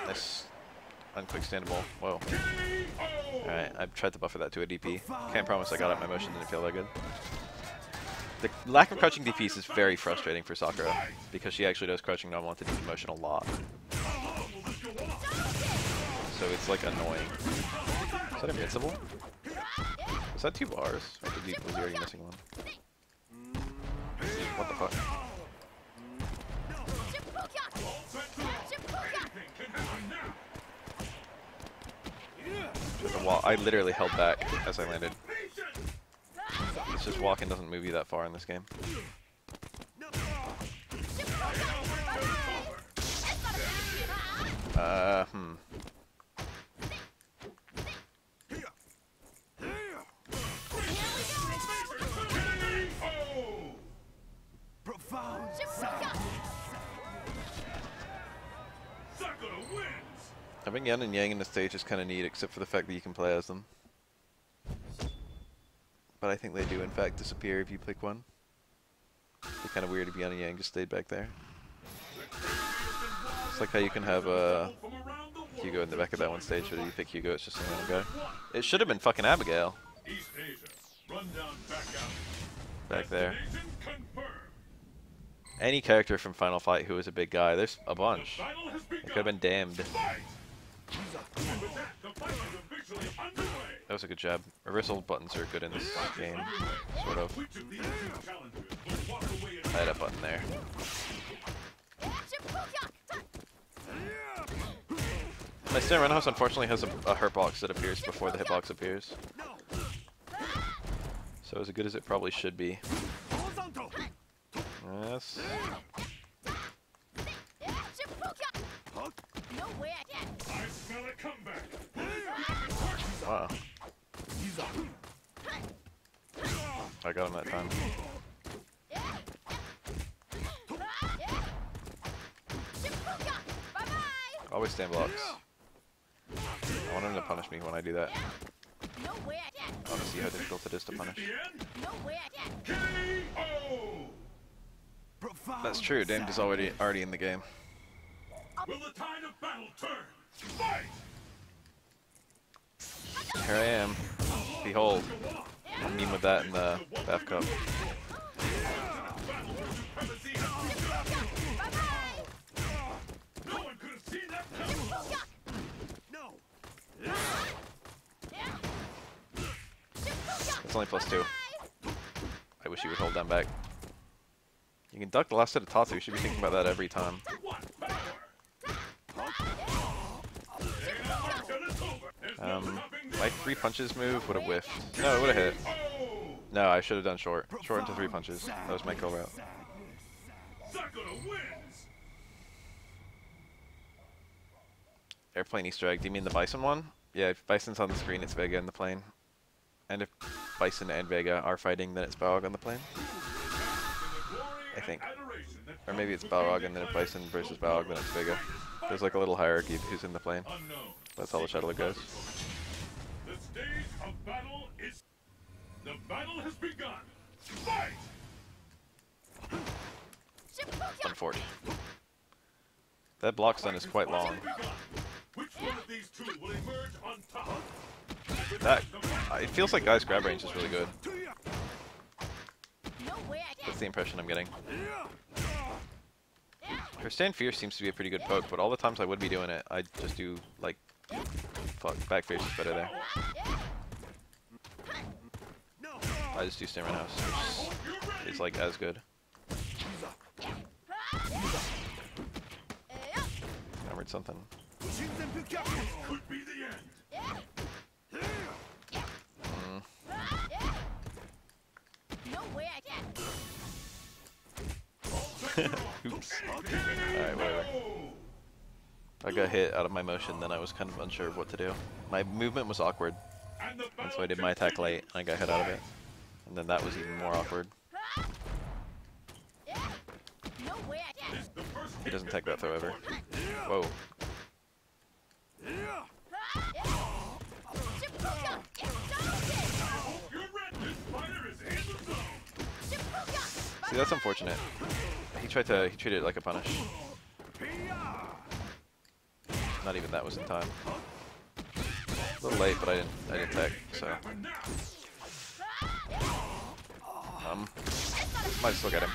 Nice. Unquick standable. Whoa. Alright, I tried to buffer that to a DP. Can't promise I got it. My motion didn't feel that good. The lack of crouching DPs is very frustrating for Sakura, because she actually does crouching normal into DP motion a lot. So it's like annoying. Is that invincible? Is that 2 bars? Or was he already missing one? What the fuck? The wall. I literally held back as I landed. It's just walking doesn't move you that far in this game. Having yin and yang in the stage is kind of neat, except for the fact that you can play as them. But I think they do in fact disappear if you pick one. It'd be kind of weird if yin and yang just stayed back there. It's like how you can have Hugo in the back of that one stage, but if you pick Hugo, it's just a random guy. It should have been fucking Abigail. Back there. Any character from Final Fight who is a big guy, there's a bunch. It could have been Damned. That was a good jab. Reversal buttons are good in this game, sort of. I had a button there. My stand roundhouse unfortunately has a hurt box that appears before the hitbox appears. So as good as it probably should be. Yes. Wow. I got him that time. Always stand blocks. I want him to punish me when I do that. I want to see how difficult it is to punish. That's true, Damned is already in the game. Will the tide of battle turn? Fight! Here I am. Behold. I mean with that in the BAF Cup. It's only +2. I wish you would hold them back. You can duck the last hit of Tatsu. You should be thinking about that every time. My 3 punches move would have whiffed. No, it would have hit. No, I should have done short. Short into 3 punches. That was my kill route. Airplane Easter egg. Do you mean the Bison one? Yeah, if Bison's on the screen, it's Vega in the plane. And if Bison and Vega are fighting, then it's Balrog on the plane. I think. Or maybe it's Balrog and then if Bison versus Balrog, then it's Vega. There's like a little hierarchy of who's in the plane. That's how the Shadowler goes. The stage of battle is... The battle has begun! Fight! 140. That block stun is quite long. Which one of these two will emerge on top? That it feels like Guy's grab range is really good. No way I can. That's the impression I'm getting. Her Stand Fierce seems to be a pretty good poke, but all the times I would be doing it, I just do like fuck back fierce is better there. I just do Stamina House, which is like as good. Hammered something. Could be the end. No way I can. Oops. Alright, whatever. I got hit out of my motion, then I was kind of unsure of what to do. My movement was awkward, and so I did my attack late, and I got hit out of it. And then that was even more awkward. No way I can. He doesn't take that throw ever. Whoa. See, that's unfortunate. He treated it like a punish. Not even that was in time. A little late, but I didn't tech, so. Might just look at him.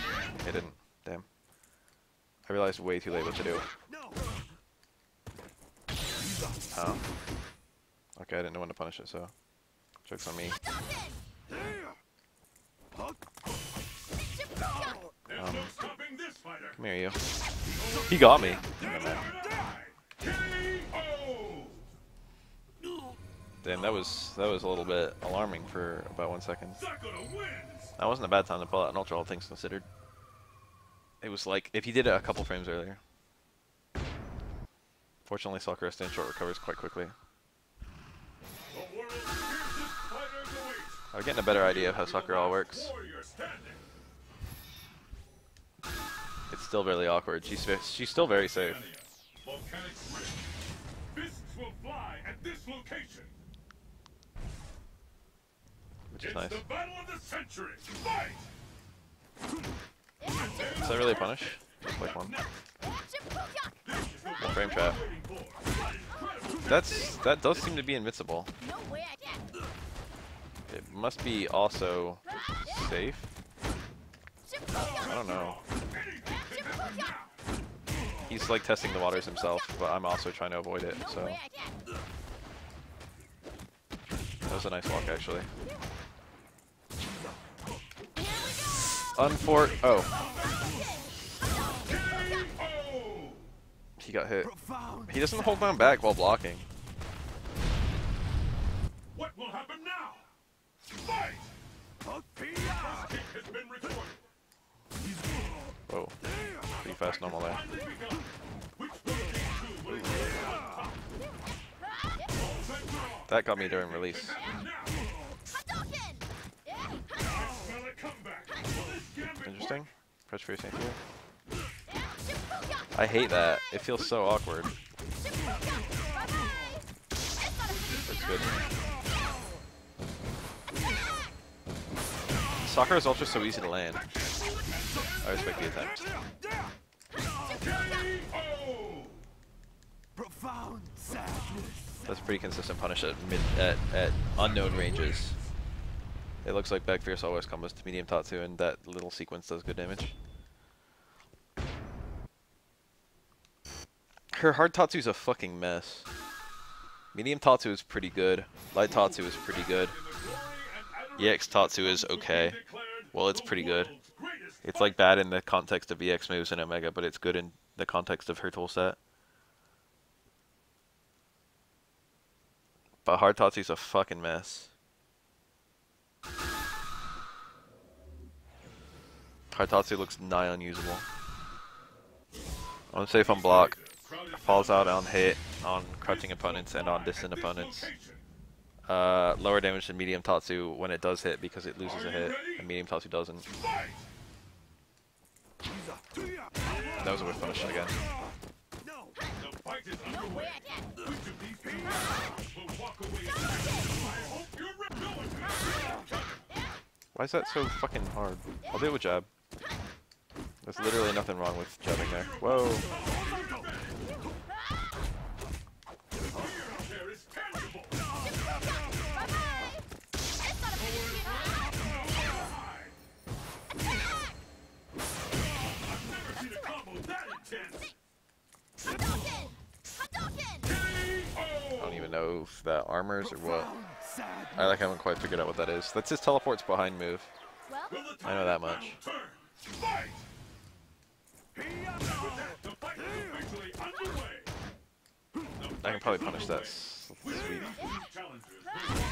He didn't. Damn. I realized way too late what to do. Oh. Okay, I didn't know when to punish it, so. Joke's on me. Come here, you. He got me. Damn, that was a little bit alarming for about 1 second. That wasn't a bad time to pull out an ultra, all things considered. It was like if he did it a couple frames earlier. Fortunately, Sakura stand short recovers quite quickly. I'm getting a better idea of how Sakura all works. It's still really awkward. She's still very safe. Which is nice. Is that really a punish? Looks like one. One frame trap. That does seem to be invincible. No way I can. It must be also safe. I don't know. He's like testing the waters himself, but I'm also trying to avoid it, so. That was a nice walk, actually. Unfort. Oh. He got hit. He doesn't hold down back while blocking. What will happen now? Fight! Whoa. Pretty fast normal there. That got me during release. Interesting. Press free here. I hate that. It feels so awkward. That's good. Sakura's ultra so easy to land. I respect the attempt. Profound sadness. That's a pretty consistent punish at unknown ranges. It looks like back fierce always combos to medium Tatsu, and that little sequence does good damage. Her hard Tatsu is a fucking mess. Medium Tatsu is pretty good. Light Tatsu is pretty good. EX Tatsu is okay. Well, it's pretty good. It's like bad in the context of EX moves and Omega, but it's good in the context of her toolset. But hard Tatsu's a fucking mess. Hard Tatsu looks nigh unusable. I'm safe on block. Falls out on hit, on crouching opponents, and on distant opponents. Lower damage than medium Tatsu when it does hit because it loses a hit, and medium Tatsu doesn't. That was a whiff punish again. The fight is underway. Which of these people will walk away? I hope you're ready. Why is that so fucking hard? I'll do it with jab. There's literally nothing wrong with jabbing there. Whoa. There is tangible. I've never seen a combo that intense. I don't even know if that armors or what. I like haven't quite figured out what that is. That's his teleports behind move. I know that much. Fight! The fight is officially underway. I can probably punish that sweet Challengers.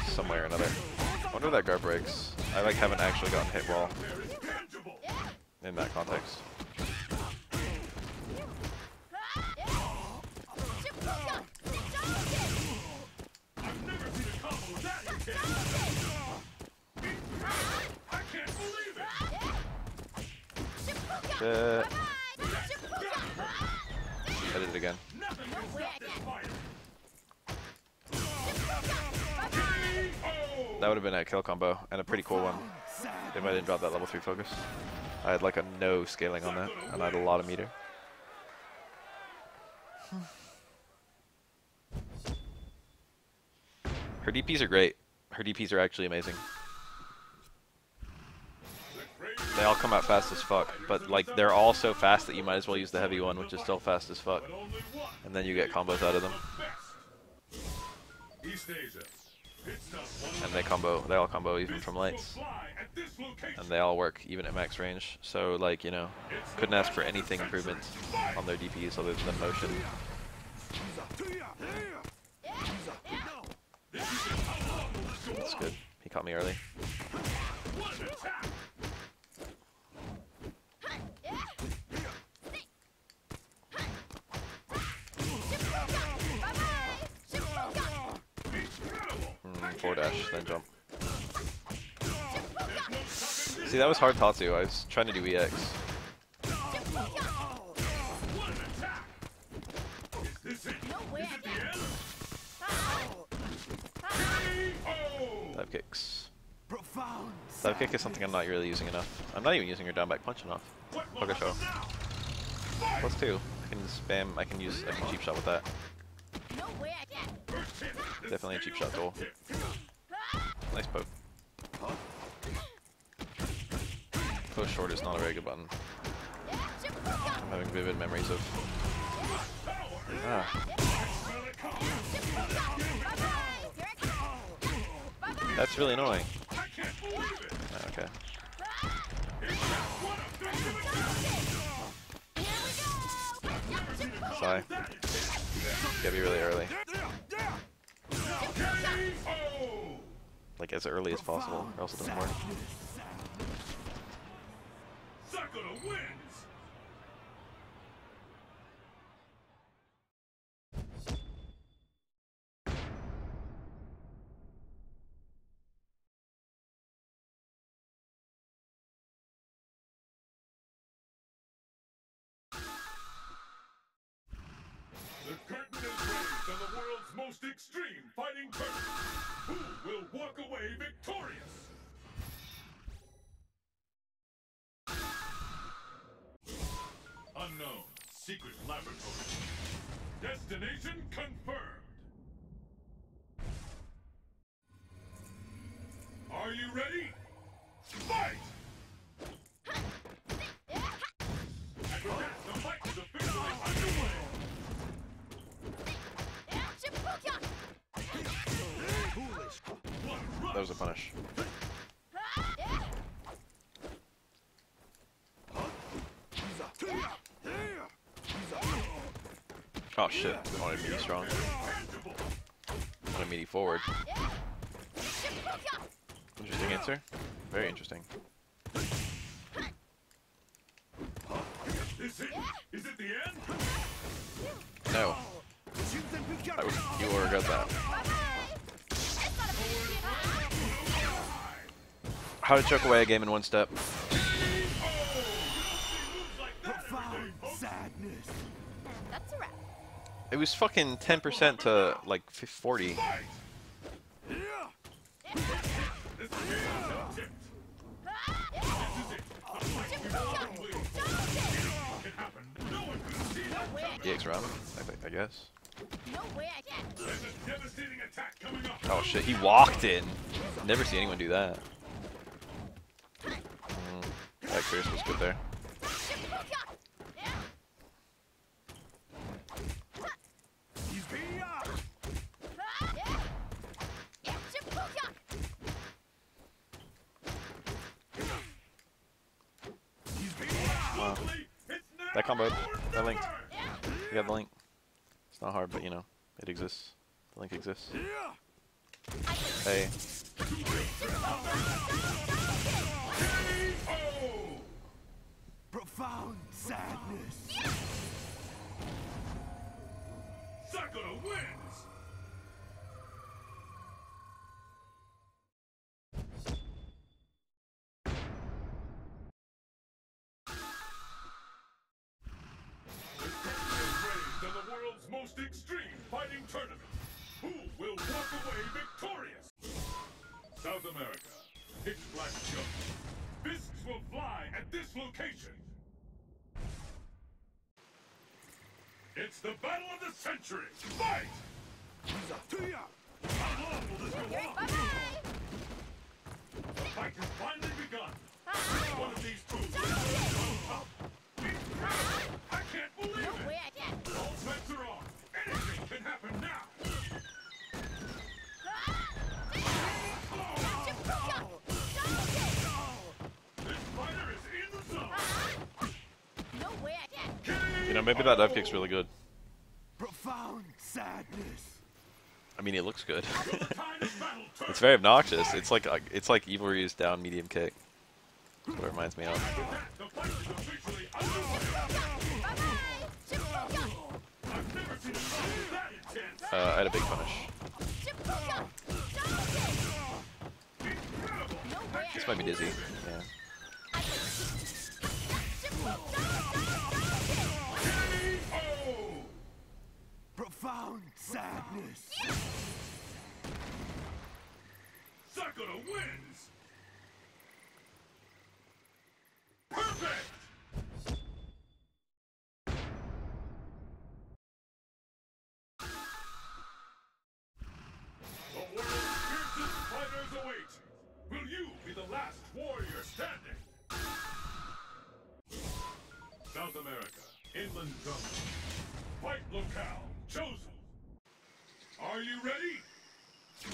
somewhere or another. I wonder if that guard breaks. I like haven't actually gotten hit well There is tangible. in that context. I've never seen a combo that intense. I can't believe it. I did it again. Nothing can stop this fight. That would have been a kill combo and a pretty cool one if I didn't drop that level 3 focus. I had like a no scaling on that and I had a lot of meter. Her DPs are great. Her DPs are actually amazing. They all come out fast as fuck, but like they're all so fast that you might as well use the heavy one, which is still fast as fuck. And then you get combos out of them. East Asia. And they all combo even from lights. And they all work even at max range. So like, you know, couldn't ask for anything improvement on their DPs other than motion. That's good. He caught me early. Forward dash, then jump. See, that was hard Tatsu. I was trying to do EX. Dive kicks. Dive kick is something I'm not really using enough. I'm not even using her down back punch enough. Poker show. +2. I can cheap shot with that. Definitely a cheap shot goal. Nice poke. Push short is not a very good button. I'm having vivid memories of. That's really annoying. Okay. Sigh. Gotta be really early. Like as early as possible, or else it doesn't work. Sakura wins. The curtain is raised on the world's most extreme fighting tournament. Who will walk away victorious? Unknown secret laboratory. Destination confirmed. Are you ready? Fight! And with that, the fight is officially underway. That was a punish. Oh shit, I wanted meaty strong. I wanted meaty forward. Interesting answer. Very interesting. Is it the end? No. You will regret that. How to choke away a game in one step. Like that every day. It was fucking 10% to like 40. EX run, I guess. Oh shit, he walked in. Never seen anyone do that. That Chris was good there. Wow. That combo, that link. You got the link. It's not hard, but you know, it exists. The link exists. Hey. Profound sadness. Sakura wins! Most extreme fighting tournament. Who will walk away victorious? South America, pitch black jungle. Fists will fly at this location. It's the battle of the century. Fight! How long will this go on? The fight has finally begun. One of these two will go up. I can't believe it! All bets are on. Anything can happen now. This fighter is in the zone. You know, maybe that dive kick's really good. Profound sadness. I mean, it looks good. It's very obnoxious. It's like Evil Ryu's down medium kick. That's what it reminds me of. I had a big punish. This might be dizzy. Yeah. Profound sadness. Sakura wins. Perfect. The world's fiercest fighters await. Will you be the last warrior standing? South America, inland jungle. Fight locale chosen. Are you ready?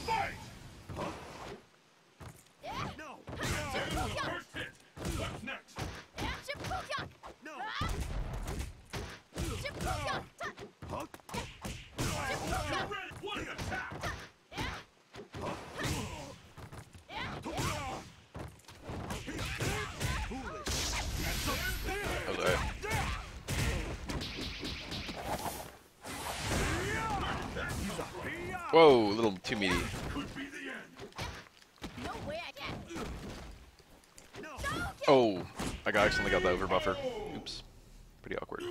Fight! No. There's the first hit. What's next? No. You're ready. What an attack! That was alright. Whoa, a little too meaty. Could be the end. Oh, I accidentally got the over buffer. Oops. Pretty awkward.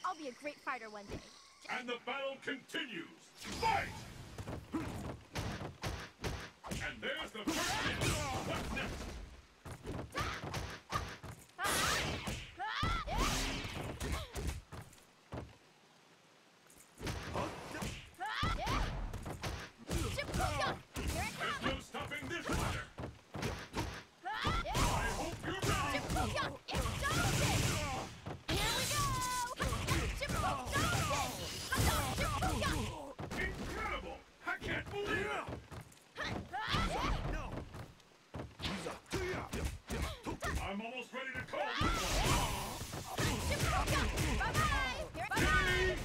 I'll be a great fighter one day. And the battle continues. Fight! And there's the first hit. What's next? There's no stopping this fighter. I hope you're ready. Incredible! I can't believe it! I'm almost ready to call this one.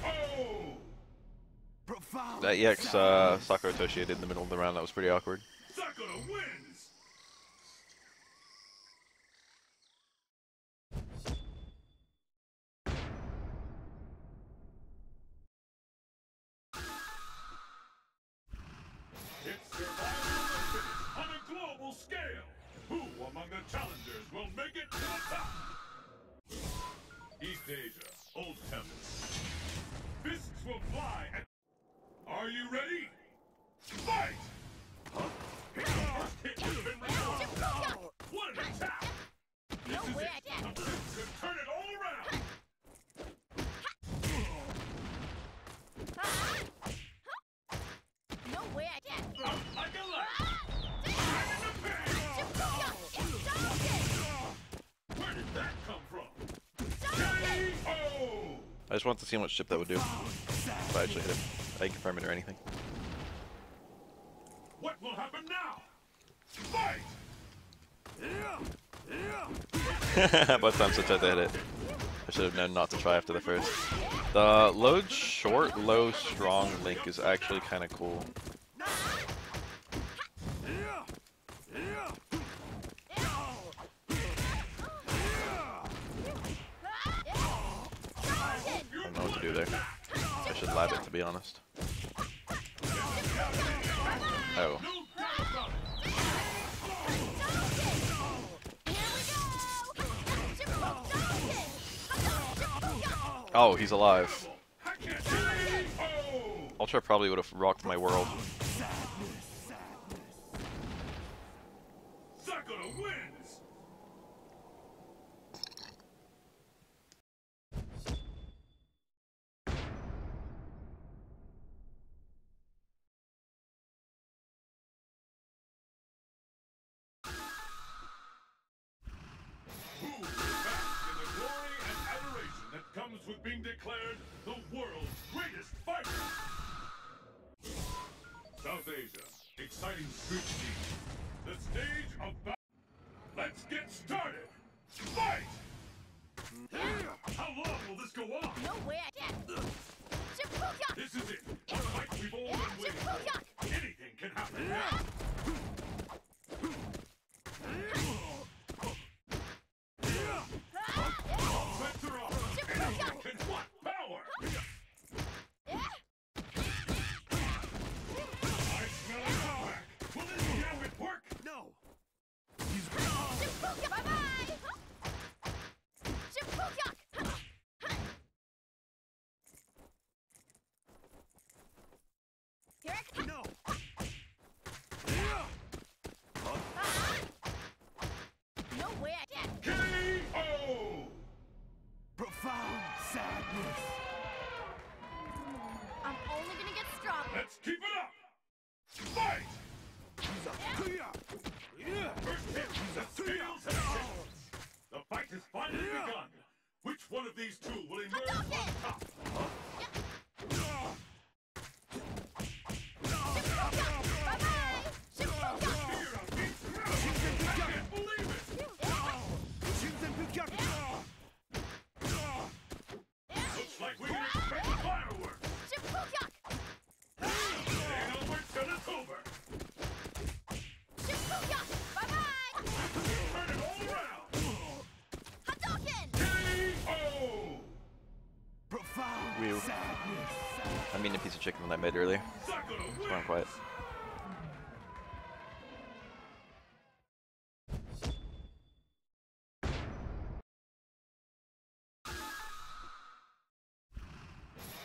Oh! Profound. That EX Sakura associated in the middle of the round, that was pretty awkward. Sakura wins! It's survival of the fittest on a global scale. Who among the challengers will make it to the top? Each stage I just wanted to see how much chip that would do. If I actually hit it. I didn't confirm it or anything. What will happen now? Fight! Both times I tried to hit it. I should have known not to try after the first. The load short, low, strong link is actually kind of cool. I don't know what to do there. I should lab it, to be honest. Oh. Oh, he's alive. Ultra probably would have rocked my world. Sakura wins! Who will bask in the glory and adoration that comes with being declared the world's greatest fighter? South Asia, exciting street scene. The stage of battle. Let's get started. Fight! How long will this go on? No way I can. Shippuden! This is it. A fight we've all been waiting for. Anything can happen now. Sets are off. Anything can what? Power! I smell a comeback. Will this gambit work? No. Shippuden! Bye-bye! Shippuden! Here I come! No. No way I can! K.O. Profound sadness. I'm only gonna get stronger! Let's keep it up. Fight! First hit, the scales have tipped. The fight has finally begun. Which one of these two will emerge on top? Bye-bye! Shippuden! Here are these crowds. I can't believe it. Looks like we can expect fireworks. Shippuden! Ain't over till it's over. Shippuden! Bye-bye! Turn it all around. Hadouken! K.O. Profound Whew. sadness. I mean a piece of chicken that I made earlier. Sakura That's why I'm quiet. wins.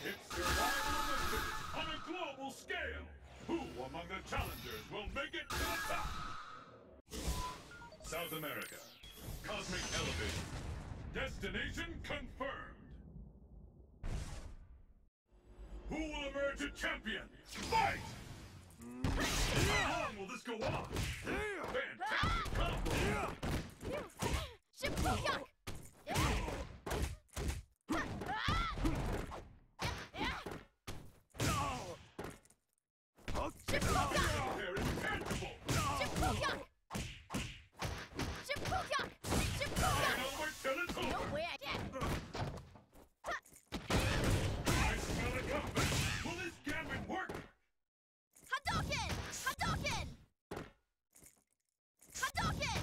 It's survival of the fittest on a global scale. Who among the challengers will make it to the top? South America. Cosmic elevation. Destination confirmed. Who will emerge a champion? Fight! How long will this go on? Fantastic combo. Shippuden! There is tangible. Shippuden! Shippuden! Shippuden! And over till it's No over. way I can! I smell a comeback. Will this gambit work? Hadouken! Hadouken! Hadouken!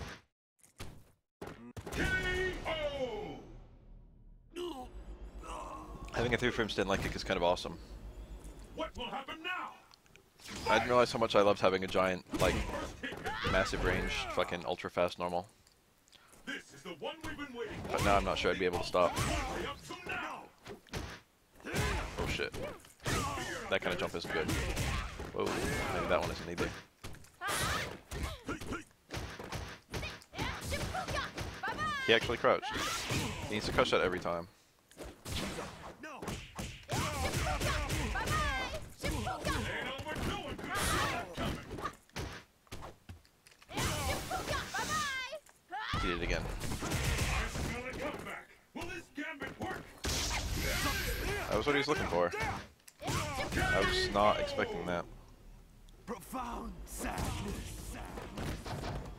K.O. Having a 3 frame stint like it is kind of awesome. What will happen now? I didn't realize how much I loved having a giant, like, First hit has massive range, fucking ultra fast normal. This is the one we've been waiting for. But now I'm not sure I'd be able to stop. Only up to now. Oh shit. That kind of jump isn't good. Whoa, maybe that one isn't either. Shippuden! Bye-bye! He actually crouched. He needs to crouch that every time. No. Shippuden! Bye-bye! Shippuden! Ain't over no one could see that coming. Shippuden! Bye-bye! He did it again. I smell a comeback. Will this gambit work? That was what he was looking for. I was not expecting that. Profound sadness.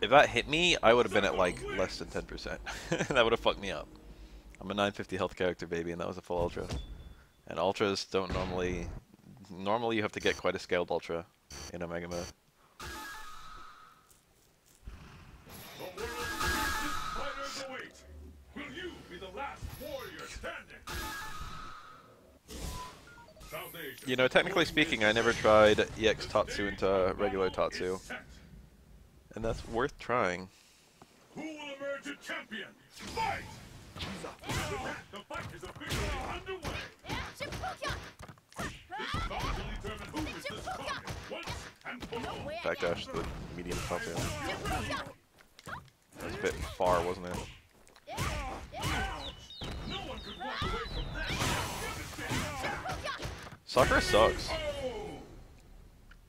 If that hit me, I would have been at like less than 10%. That would have fucked me up. I'm a 950 health character, baby, and that was a full ultra. And ultras don't normally... Normally you have to get quite a scaled ultra in Omega mode. The world's greatest fighters await. Will you be the last warrior standing? South Asia. You know, technically speaking, I never tried EX Tatsu into regular Tatsu. And that's worth trying. Who will emerge a champion? Fight! The fight is officially underway. This bout will determine who is the strongest once and for all. Backdash the medium Tatsu. That was a bit far, wasn't it? No one could walk away from that. Sakura sucks.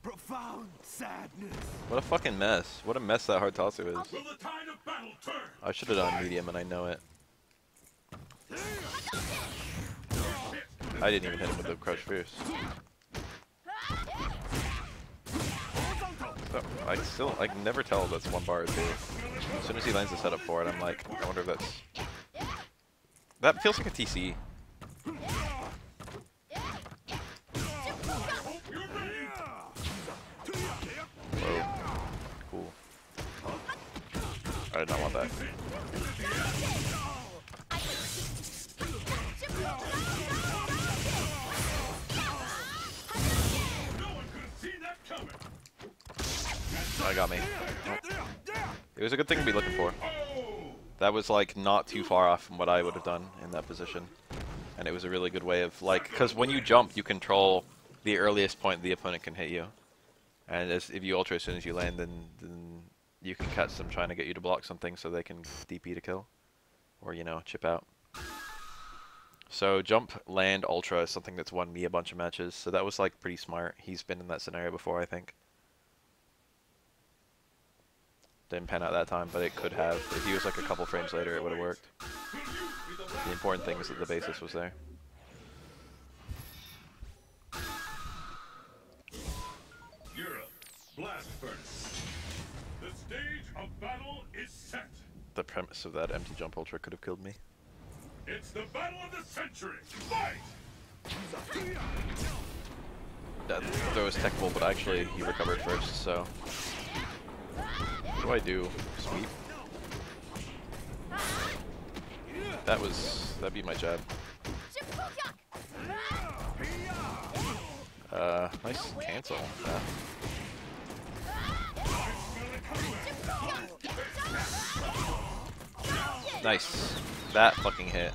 Profound sadness. What a fucking mess. What a mess that hard Tatsu is. Will the tide of battle turn? I should have done medium and I know it. I didn't even hit him with the crush first. So, I can never tell if that's one bar or two. As soon as he lands the setup for it, I'm like, I wonder if that's... That feels like a TC. Whoa. Cool. I did not want that. Oh, got me. Oh. It was a good thing to be looking for. That was like not too far off from what I would have done in that position. And it was a really good way of like, because when you jump, you control the earliest point the opponent can hit you. And if you ultra as soon as you land, then you can catch them trying to get you to block something so they can DP to kill. Or, you know, chip out. So jump, land, ultra is something that's won me a bunch of matches. So that was like pretty smart. He's been in that scenario before, I think. Didn't pan out that time, but it could have. If he was like a couple frames later, it would have worked. The important thing is that the basis was there. Europe, blast furnace. The stage of battle is set. The premise of that empty jump ultra could have killed me. It's the battle of the century. Fight! That throw was techable, but actually he recovered first, so... What do I do? Sweep? That'd be my jab. Nice cancel. Nice. That fucking hit.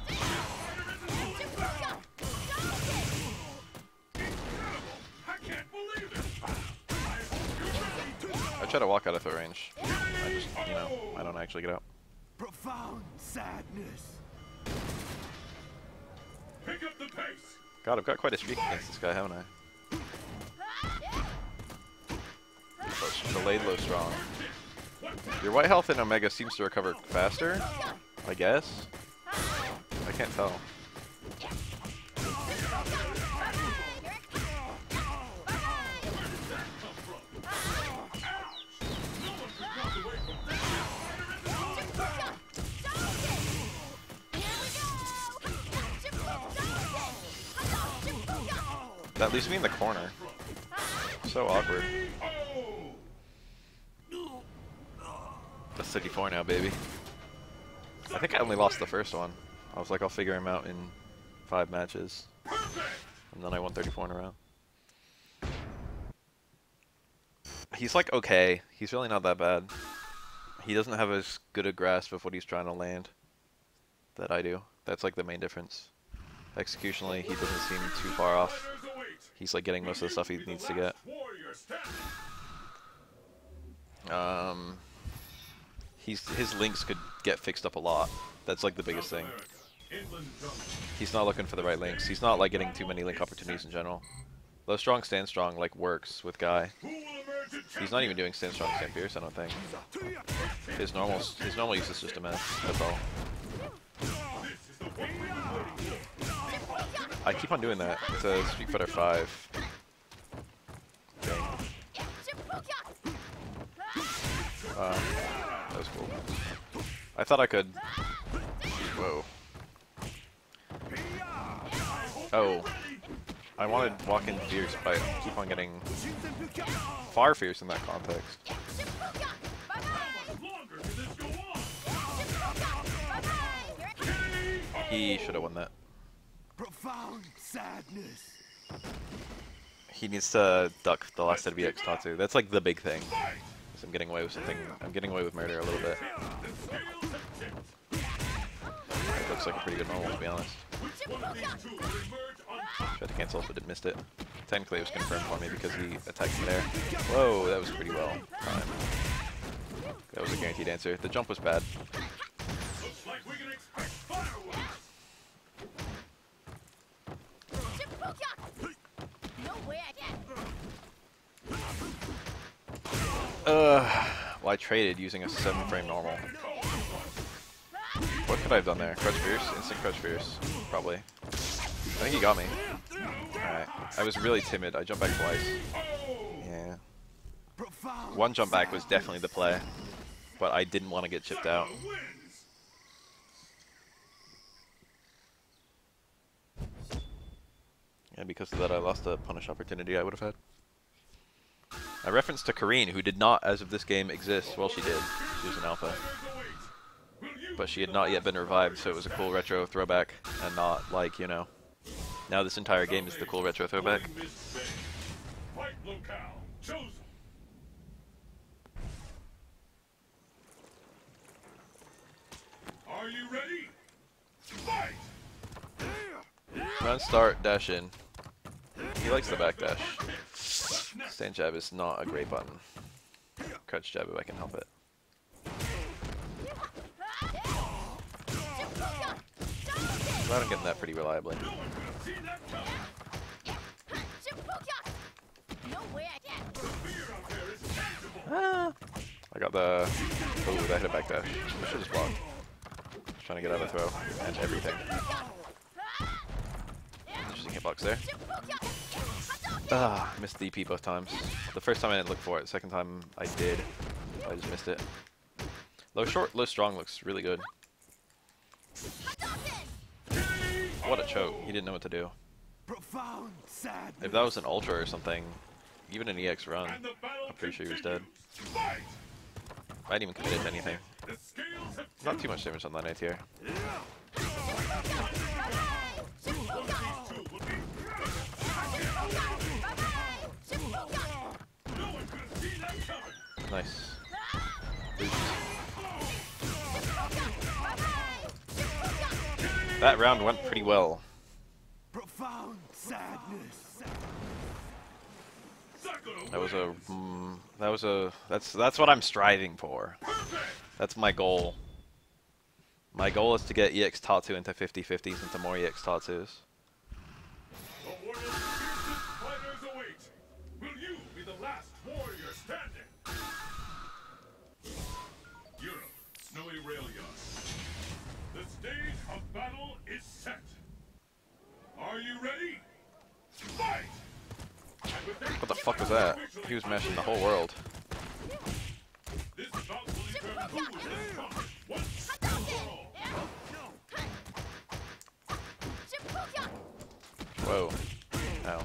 I try to walk out of throw range. I just, you know, I don't actually get out. Profound sadness. Pick up the pace. God, I've got quite a streak against this guy, haven't I? Delayed low strong. Your white health in Omega seems to recover faster, I guess. I can't tell. That leaves me in the corner. So awkward. That's 54 now, baby. I think I only lost the first one. I was like, I'll figure him out in 5 matches. And then I won 34 in a row. He's like okay. He's really not that bad. He doesn't have as good a grasp of what he's trying to land that I do. That's like the main difference. Executionally, he doesn't seem too far off. He's like getting most of the stuff he needs to get. His links could get fixed up a lot. That's like the biggest thing. He's not looking for the right links. He's not like getting too many link opportunities in general. Low strong, stand strong like works with Guy. He's not even doing stand strong, stand fierce, I don't think. His normal use is just a mess. That's all. I keep on doing that. It's a Street Fighter 5 thing. That was cool. I thought I could. Whoa. Oh. I wanted walk in fierce, but I keep on getting far fierce in that context. He should have won that. Profound sadness. He needs to duck the last set of EX Tatsu. That's like the big thing. So I'm getting away with something. I'm getting away with murder a little bit. It looks like a pretty good normal, to be honest. Tried to cancel, but it missed it. Technically, it was confirmed for me because he attacked me there. Whoa, that was pretty well timed. That was a guaranteed answer. The jump was bad. Well, I traded using a 7-frame normal. What could I have done there? Crush Fierce? Instant Crush Fierce. Probably. I think he got me. Alright. I was really timid. I jumped back twice. Yeah. One jump back was definitely the play. But I didn't want to get chipped out. And because of that, I lost a punish opportunity I would have had. A reference to Kareen, who did not, as of this game, exist. Well, she did. She was an alpha. But she had not yet been revived, so it was a cool retro throwback, and not like, you know. Now this entire game is the cool retro throwback. Fight locale chosen. Are you ready? Fight! Run, start, dash in. He likes the backdash. Stand jab is not a great button. Crouch jab if I can help it. Glad I'm getting that pretty reliably. Ah, I got the... Oh, that hit a backdash. I should just block. Just trying to get out of the throw and everything. Interesting hitbox there. Ah, missed the DP both times. The first time I didn't look for it, the second time I did. I just missed it. Low short, low strong looks really good. What a choke. He didn't know what to do. If that was an ultra or something, even an EX run, I'm pretty sure he was dead. I hadn't even committed to anything. Not too much damage on that ATR. Nice. That round went pretty well. Profound sadness. That's what I'm striving for. That's my goal. My goal is to get EX Tatsu into 50/50s, into more EX Tatsus. Will you be the last warrior standing? Europe, Snowy Rail Yard. The stage of battle is set. Are you ready? Fight! What the fuck was that? He was mashing the whole world. This bout will determine who is the strongest once and for all. Whoa. Ow.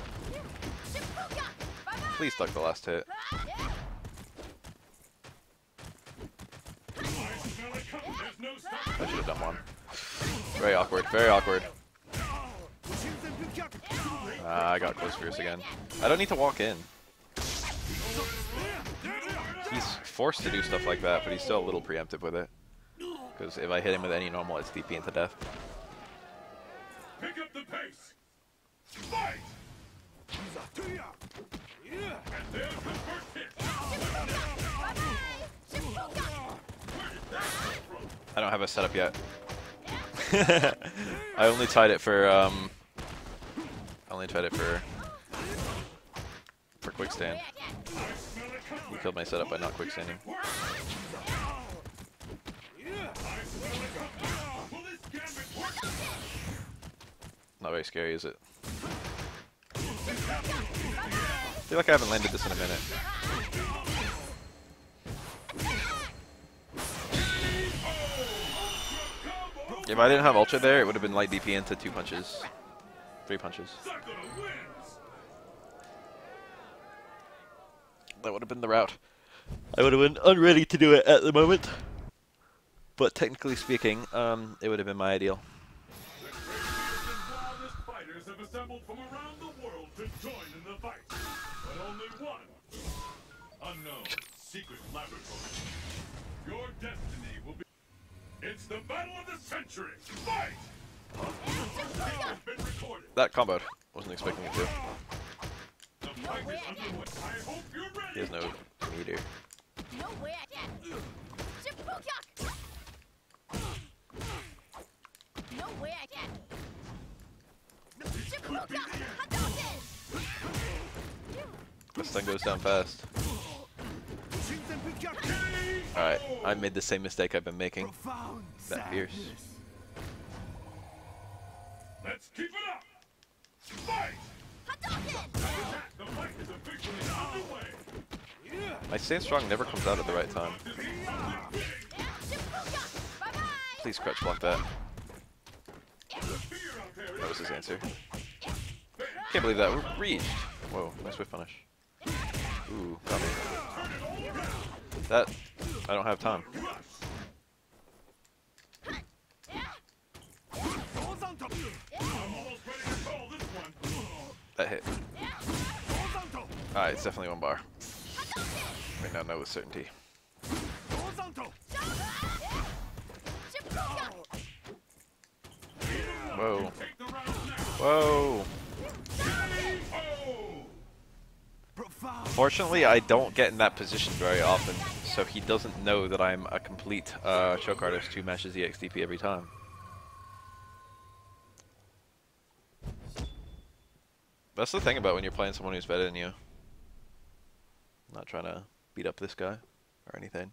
Please duck the last hit. I should have done one. Very awkward, very awkward. I got close fierce again. I don't need to walk in. He's forced to do stuff like that, but he's still a little preemptive with it. Because if I hit him with any normal, it's DP into death. Pick up the pace. Fight! And there's the first hit. I don't have a setup yet. I only tied it for quick stand. He killed my setup by not quick standing. not very scary, is it? I feel like I haven't landed this in a minute. If I didn't have Ultra there, it would have been light DP into 2 punches. 3 punches. That would have been the route. I would have been unready to do it at the moment. But technically speaking, it would have been my ideal. The craziest and wildest fighters have assembled from around the world to join in the fight. But only one unknown secret laboratory. Your destiny will be... It's the battle of the century! Fight! Has been recorded. That comboed. Wasn't expecting it to. The fight is underway. I hope you're ready. He has no meter. No way I can. Shippukyak. No way I can. Shippukyak. Hadouken. This thing goes down fast. Alright, I made the same mistake I've been making. That fierce. Let's keep it up! Fight! Hadouken. The fight is officially underway! My Stand Strong never comes out at the right time. Shippukyak. Bye-bye. Please crutch block that. That was his answer. Can't believe that reached. Whoa, nice whip punish. Ooh, got me. That, I don't have time. That hit. Alright, it's definitely 1 bar. I now know with certainty. Whoa. Whoa. Fortunately, I don't get in that position very often, so he doesn't know that I'm a complete choke artist who matches the XDP every time. That's the thing about when you're playing someone who's better than you. I'm not trying to beat up this guy or anything,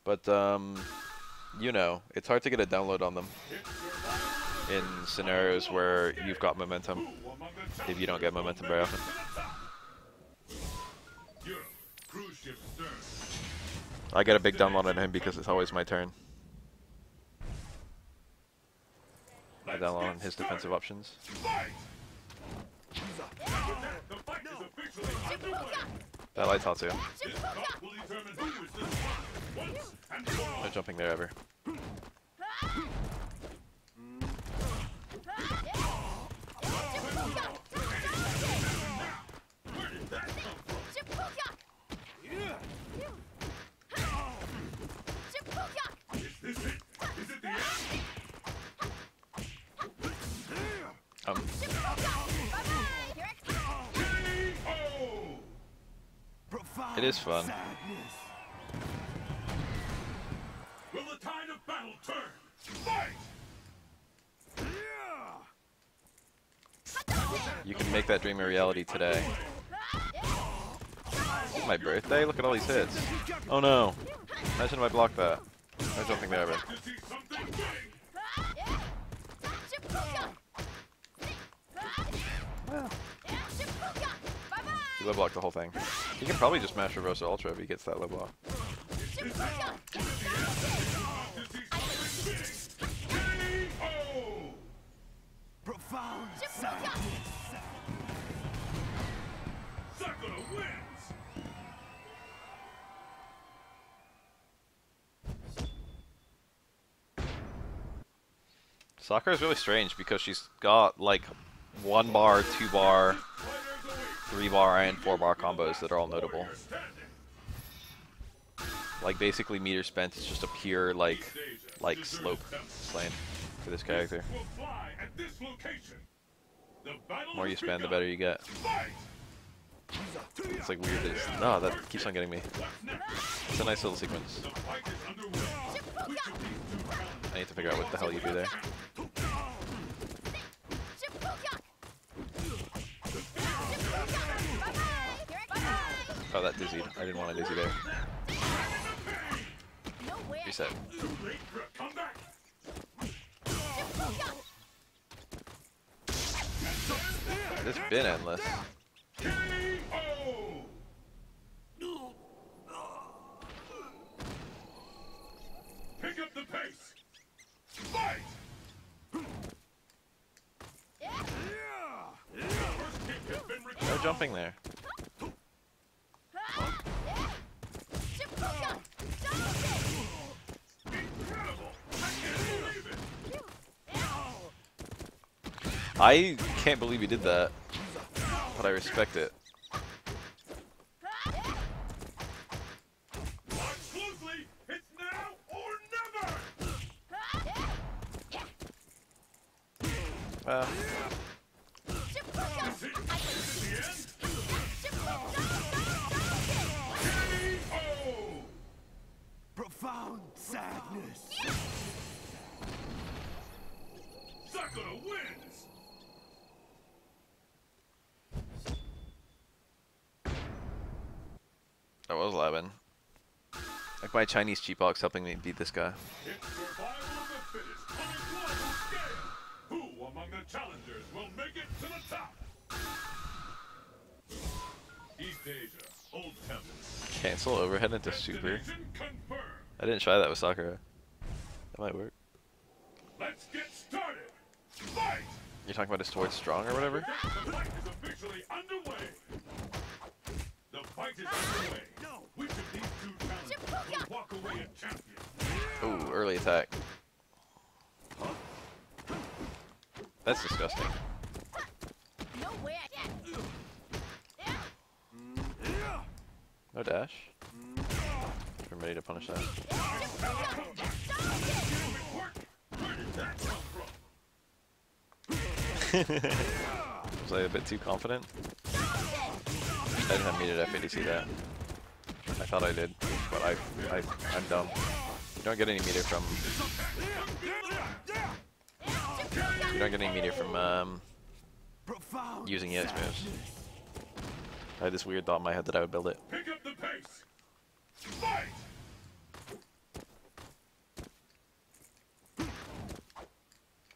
but you know, it's hard to get a download on them in scenarios where you've got momentum if you don't get momentum very often. I get a big download on him because it's always my turn. I download on his defensive options. That light Tatsu. No jumping there ever. It is fun. Will the tide of battle turn? Fight! You can make that dream a reality today. It's my birthday? Look at all these hits. Oh no. Imagine if I blocked that. No jumping there ever. Well. He low blocked the whole thing. He can probably just mash reverse ultra if he gets that low block. Profound sadness. Sakura wins! Sakura is really strange because she's got like 1 bar, 2 bar, 3 bar, and 4 bar combos that are all notable. Like basically meter spent is just a pure like slope slant for this character. The more you spend, the better you get. It's like weird. No, that keeps on getting me. It's a nice little sequence. I need to figure out what the hell you do there. Oh, that dizzied. I didn't want to dizzy there. Reset. It's been endless. KO! Pick up the pace. Fight! First kick has been No recovered. jumping there. Incredible! I can't believe it. I can't believe he did that, but I respect it. Watch closely. It's now or never. Is it the end? KO! Profound sadness. Sakura wins. That was Laban. Like my Chinese cheatbox helping me beat this guy. It's survival of the fittest on a global scale. Who among the challengers will make it to the top? East Asia, Old Temple. Cancel overhead into super. Destination confirmed. I didn't try that with Sakura. That might work. Let's get started. Fight! You're talking about his towards strong or whatever? The fight is officially underway. The fight is underway. Which of these two challengers will walk away a champion? Ooh, early attack. That's disgusting. No way. No dash. I'm ready to punish that. Where did that come from? Was I a bit too confident? I didn't have meter FADC that. I thought I did, but I'm dumb. You don't get any meter from. You don't get any meter from Profound using Yates moves. sadness. I had this weird thought in my head that I would build it. Pick up the pace. Fight!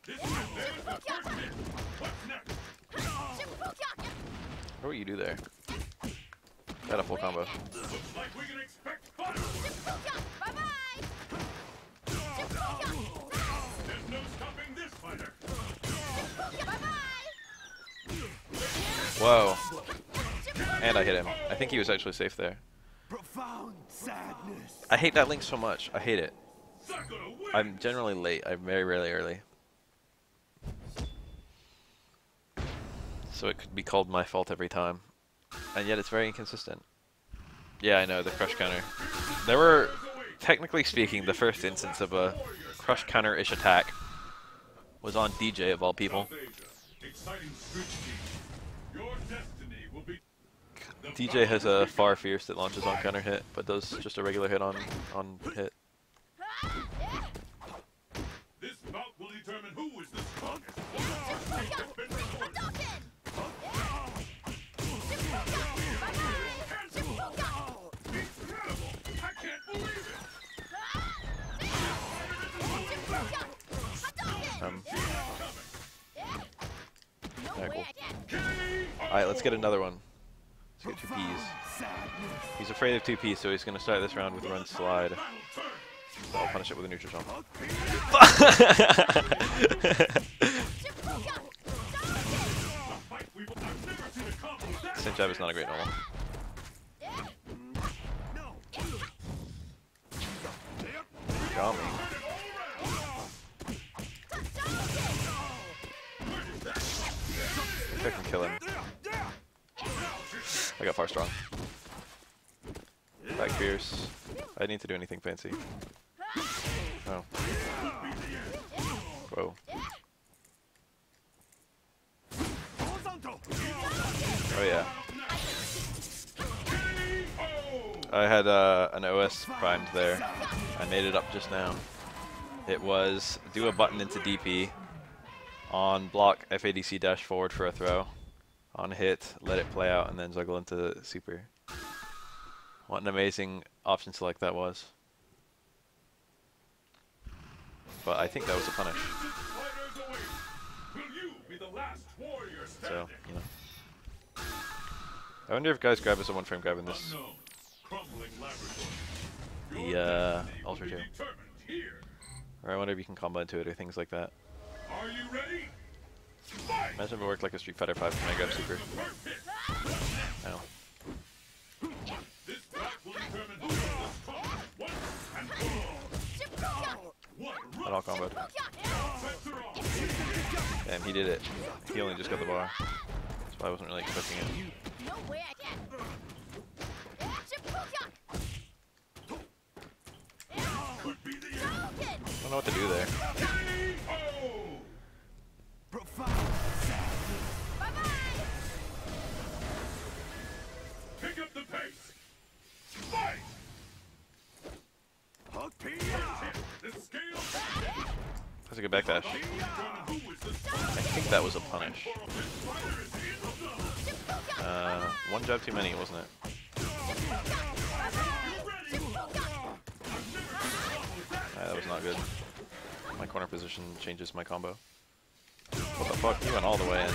This is their first hit. What's next? What would you do there? Got a full combo. Looks like we can expect fire. Bye-bye. There's no stopping this fighter. Whoa. And I hit him. I think he was actually safe there. Profound sadness. I hate that link so much. I hate it. Sakura wins. I'm generally late. I'm very rarely early. So it could be called my fault every time. And yet it's very inconsistent. Yeah, I know, the crush counter. There were, technically speaking, the first instance of a crush counter-ish attack was on DJ of all people. South Asia, exciting street team. Your destiny will be DJ has a far fierce that launches on counter hit, but does just a regular hit on hit. This bout will determine who is the strongest. The first kick has been recorded. Incredible! I can't believe Alright, cool. Alright, let's get another one. Let's get 2Ps. He's afraid of 2Ps, so he's going to start this round with run slide. I'll punish it with a neutral jump. Cinch jab is not a great normal. Got me. If I can kill him. I got far strong. Back fierce. I didn't need to do anything fancy. Oh. Whoa. Oh yeah. I had an OS primed there. I made it up just now. It was do a button into DP, on block FADC dash forward for a throw, on hit let it play out, and then juggle into super. What an amazing option select that was. But I think that was a punish. Fighters await. Will you be the last warrior So, standing. you know. I wonder if guys grab us a one-frame grab in this. Unknown, crumbling laboratory. The, Your destiny Ultra will be 2. determined here. Or I wonder if you can combo into it or things like that. Are you ready? Fight! Imagine if it worked like a Street Fighter 5 when I grab Super. First hit. No. This fight will determine who is the strongest once and for all. One Not all comboed. sets her off. Damn, he did it. He only just got the bar. That's why I wasn't really expecting it. No way I can. Could be the end. I don't know what to do there. K.O. Profound sadness. Bye-bye. Pick up the pace. Fight! The scale That's a good backdash. determine who is the I think that was a punish. One jab too many, wasn't it? That was not good. My corner position changes my combo. What the fuck? He went all the way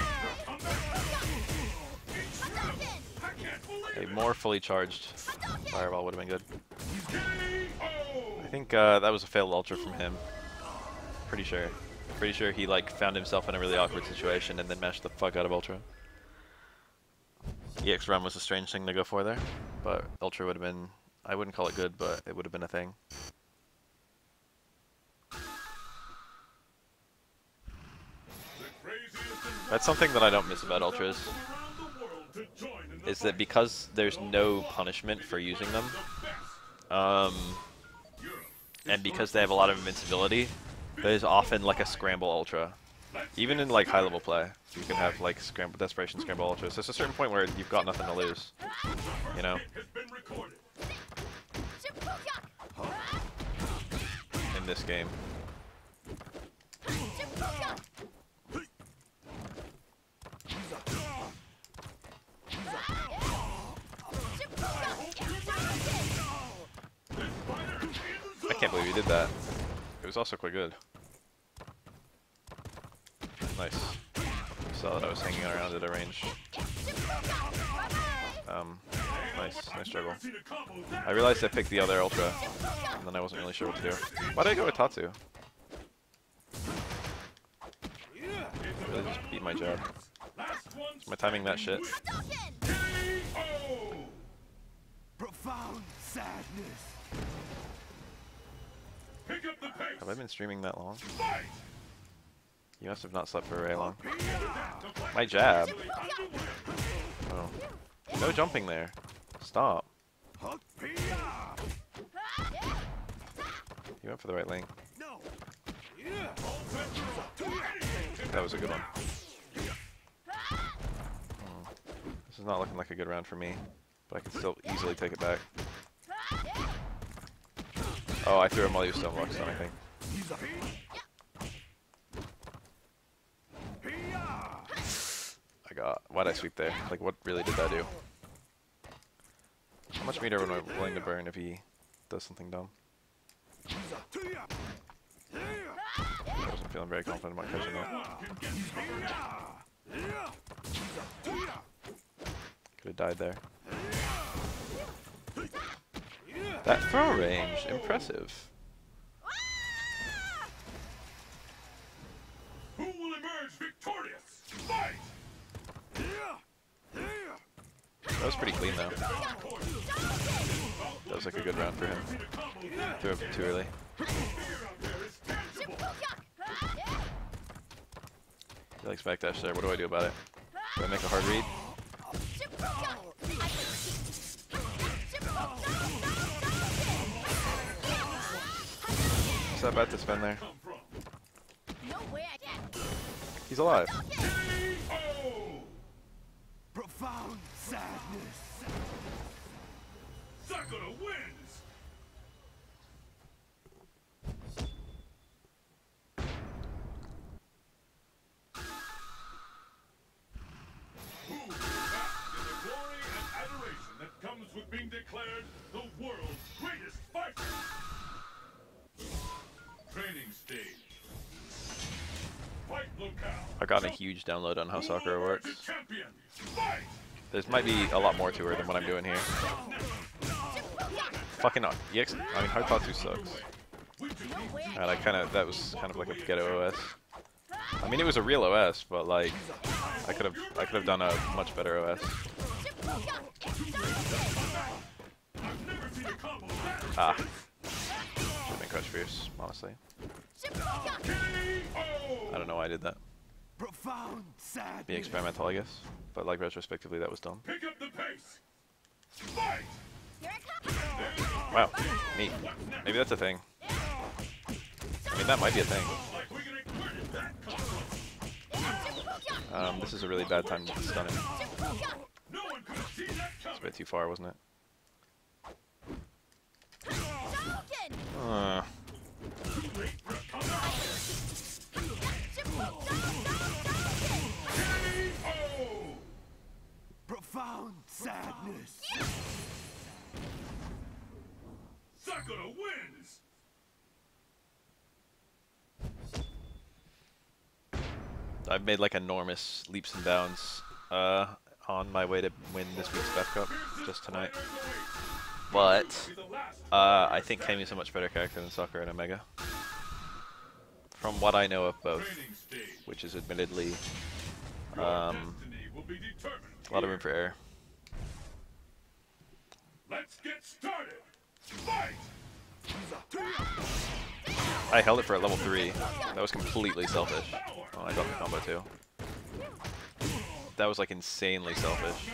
in. A more fully charged fireball would have been good. I think that was a failed ultra from him. Pretty sure. Pretty sure he like found himself in a really awkward situation and then mashed the fuck out of ultra. EX run was a strange thing to go for there, but ultra would have been, I wouldn't call it good, but it would have been a thing. That's something that I don't miss about ultras, is that because there's no punishment for using them, and because they have a lot of invincibility, there's often like a scramble ultra. Even in like high level play, you can have like scramble, desperation scramble ultras. There's a certain point where you've got nothing to lose, you know? In this game. I can't believe he did that. It was also quite good. Nice. Saw that I was hanging around at a range. Nice juggle. I realized I picked the other ultra, and then I wasn't really sure what to do. Why did I go with Tatsu? Really just beat my jab. Is my timing that shit? Profound sadness. Have I been streaming that long? You must have not slept for very long. My jab. Oh. No jumping there. Stop. You went for the right lane. That was a good one. This is not looking like a good round for me, but I can still easily take it back. Oh, I threw him while he was still locked on, I think. Why'd I sweep there? Like, what really did that do? How much meter am I willing to burn if he does something dumb? I wasn't feeling very confident about catching that. Could have died there. That throw range, impressive. Who will emerge victorious? Fight! That was pretty clean though. That was like a good round for him. Threw it too early. He likes backdash there. What do I do about it? Do I make a hard read? What's that about to spend there? He's alive. Profound sadness. Sakura wins! Who will bask in the glory and adoration that comes with being declared the world's greatest fighter? Training stage. Fight locale. I've gotten a huge download on how Sakura works. Champion, fight! There might be a lot more to her than what I'm doing here. Fucking not. EX. I mean, Hardtatu sucks. And that was kind of like a ghetto OS. I mean, it was a real OS, but like, I could have done a much better OS. Ah, should have been Crush Fierce, honestly. I don't know why I did that. Profound sadness. Be experimental, I guess. But like retrospectively, that was dumb. Pick up the pace. Fight! Wow, neat. Maybe that's a thing. I mean, that might be a thing. This is a really bad time to stun him. It's a bit too far, wasn't it? Profound sadness. Sakura wins! I've made like enormous leaps and bounds on my way to win this week's Beth Cup just tonight. But I think Kami's a much better character than Sakura and Omega. From what I know of both, which is admittedly a lot of room for error. Let's get started. Fight! I held it for a level 3. That was completely selfish. Oh, I got the combo too. That was like insanely selfish.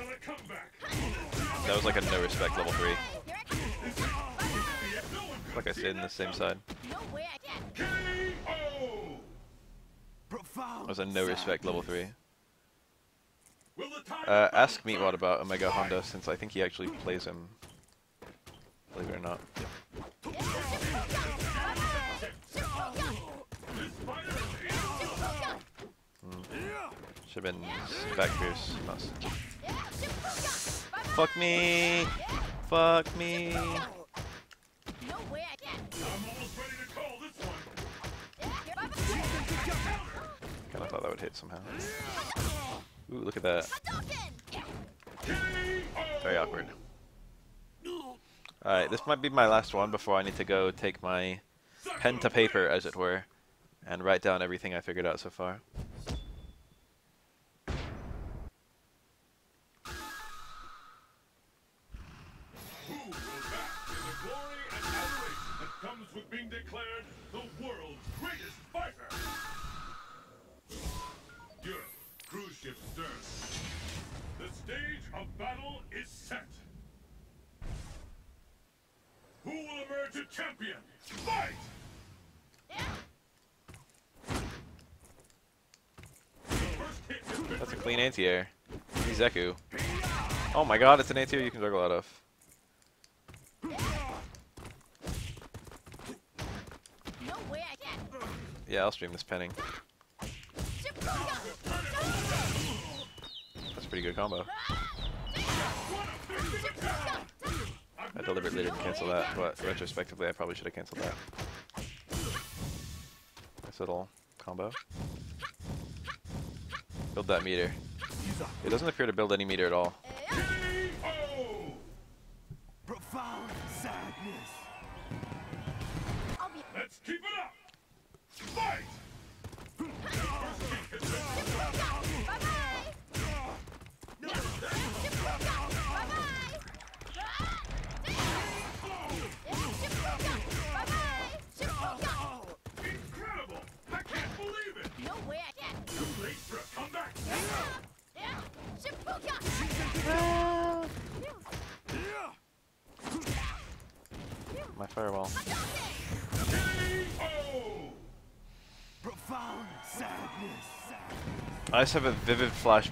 That was like a no respect level 3. Like I stayed in the same side. That was a no respect level 3. Ask Meatwad about Omega Honda, since I think he actually plays him. Believe it or not. Should have been back fierce. Fuck me! Fuck me! Kinda thought that would hit somehow. Ooh, look at that. Very awkward. Alright, this might be my last one before I need to go take my pen to paper, as it were, and write down everything I figured out so far. Who will bask in the glory and adoration that comes with being declared the world's greatest fighter? Europe, cruise ship stern. The stage of battle is set. Who will emerge a champion? Fight! That's a clean anti-air. He's Zeku. Oh my god, it's an anti-air you can juggle out of. Yeah, I'll stream this penning. That's a pretty good combo. I deliberately didn't cancel that, but retrospectively I probably should have canceled that. Nice little combo. Build that meter. It doesn't appear to build any meter at all. Profound sadness. Let's keep it up! Fight! Incredible! I can't believe it! Too late for a comeback! My firewall. Profound sadness. I just have a vivid flashback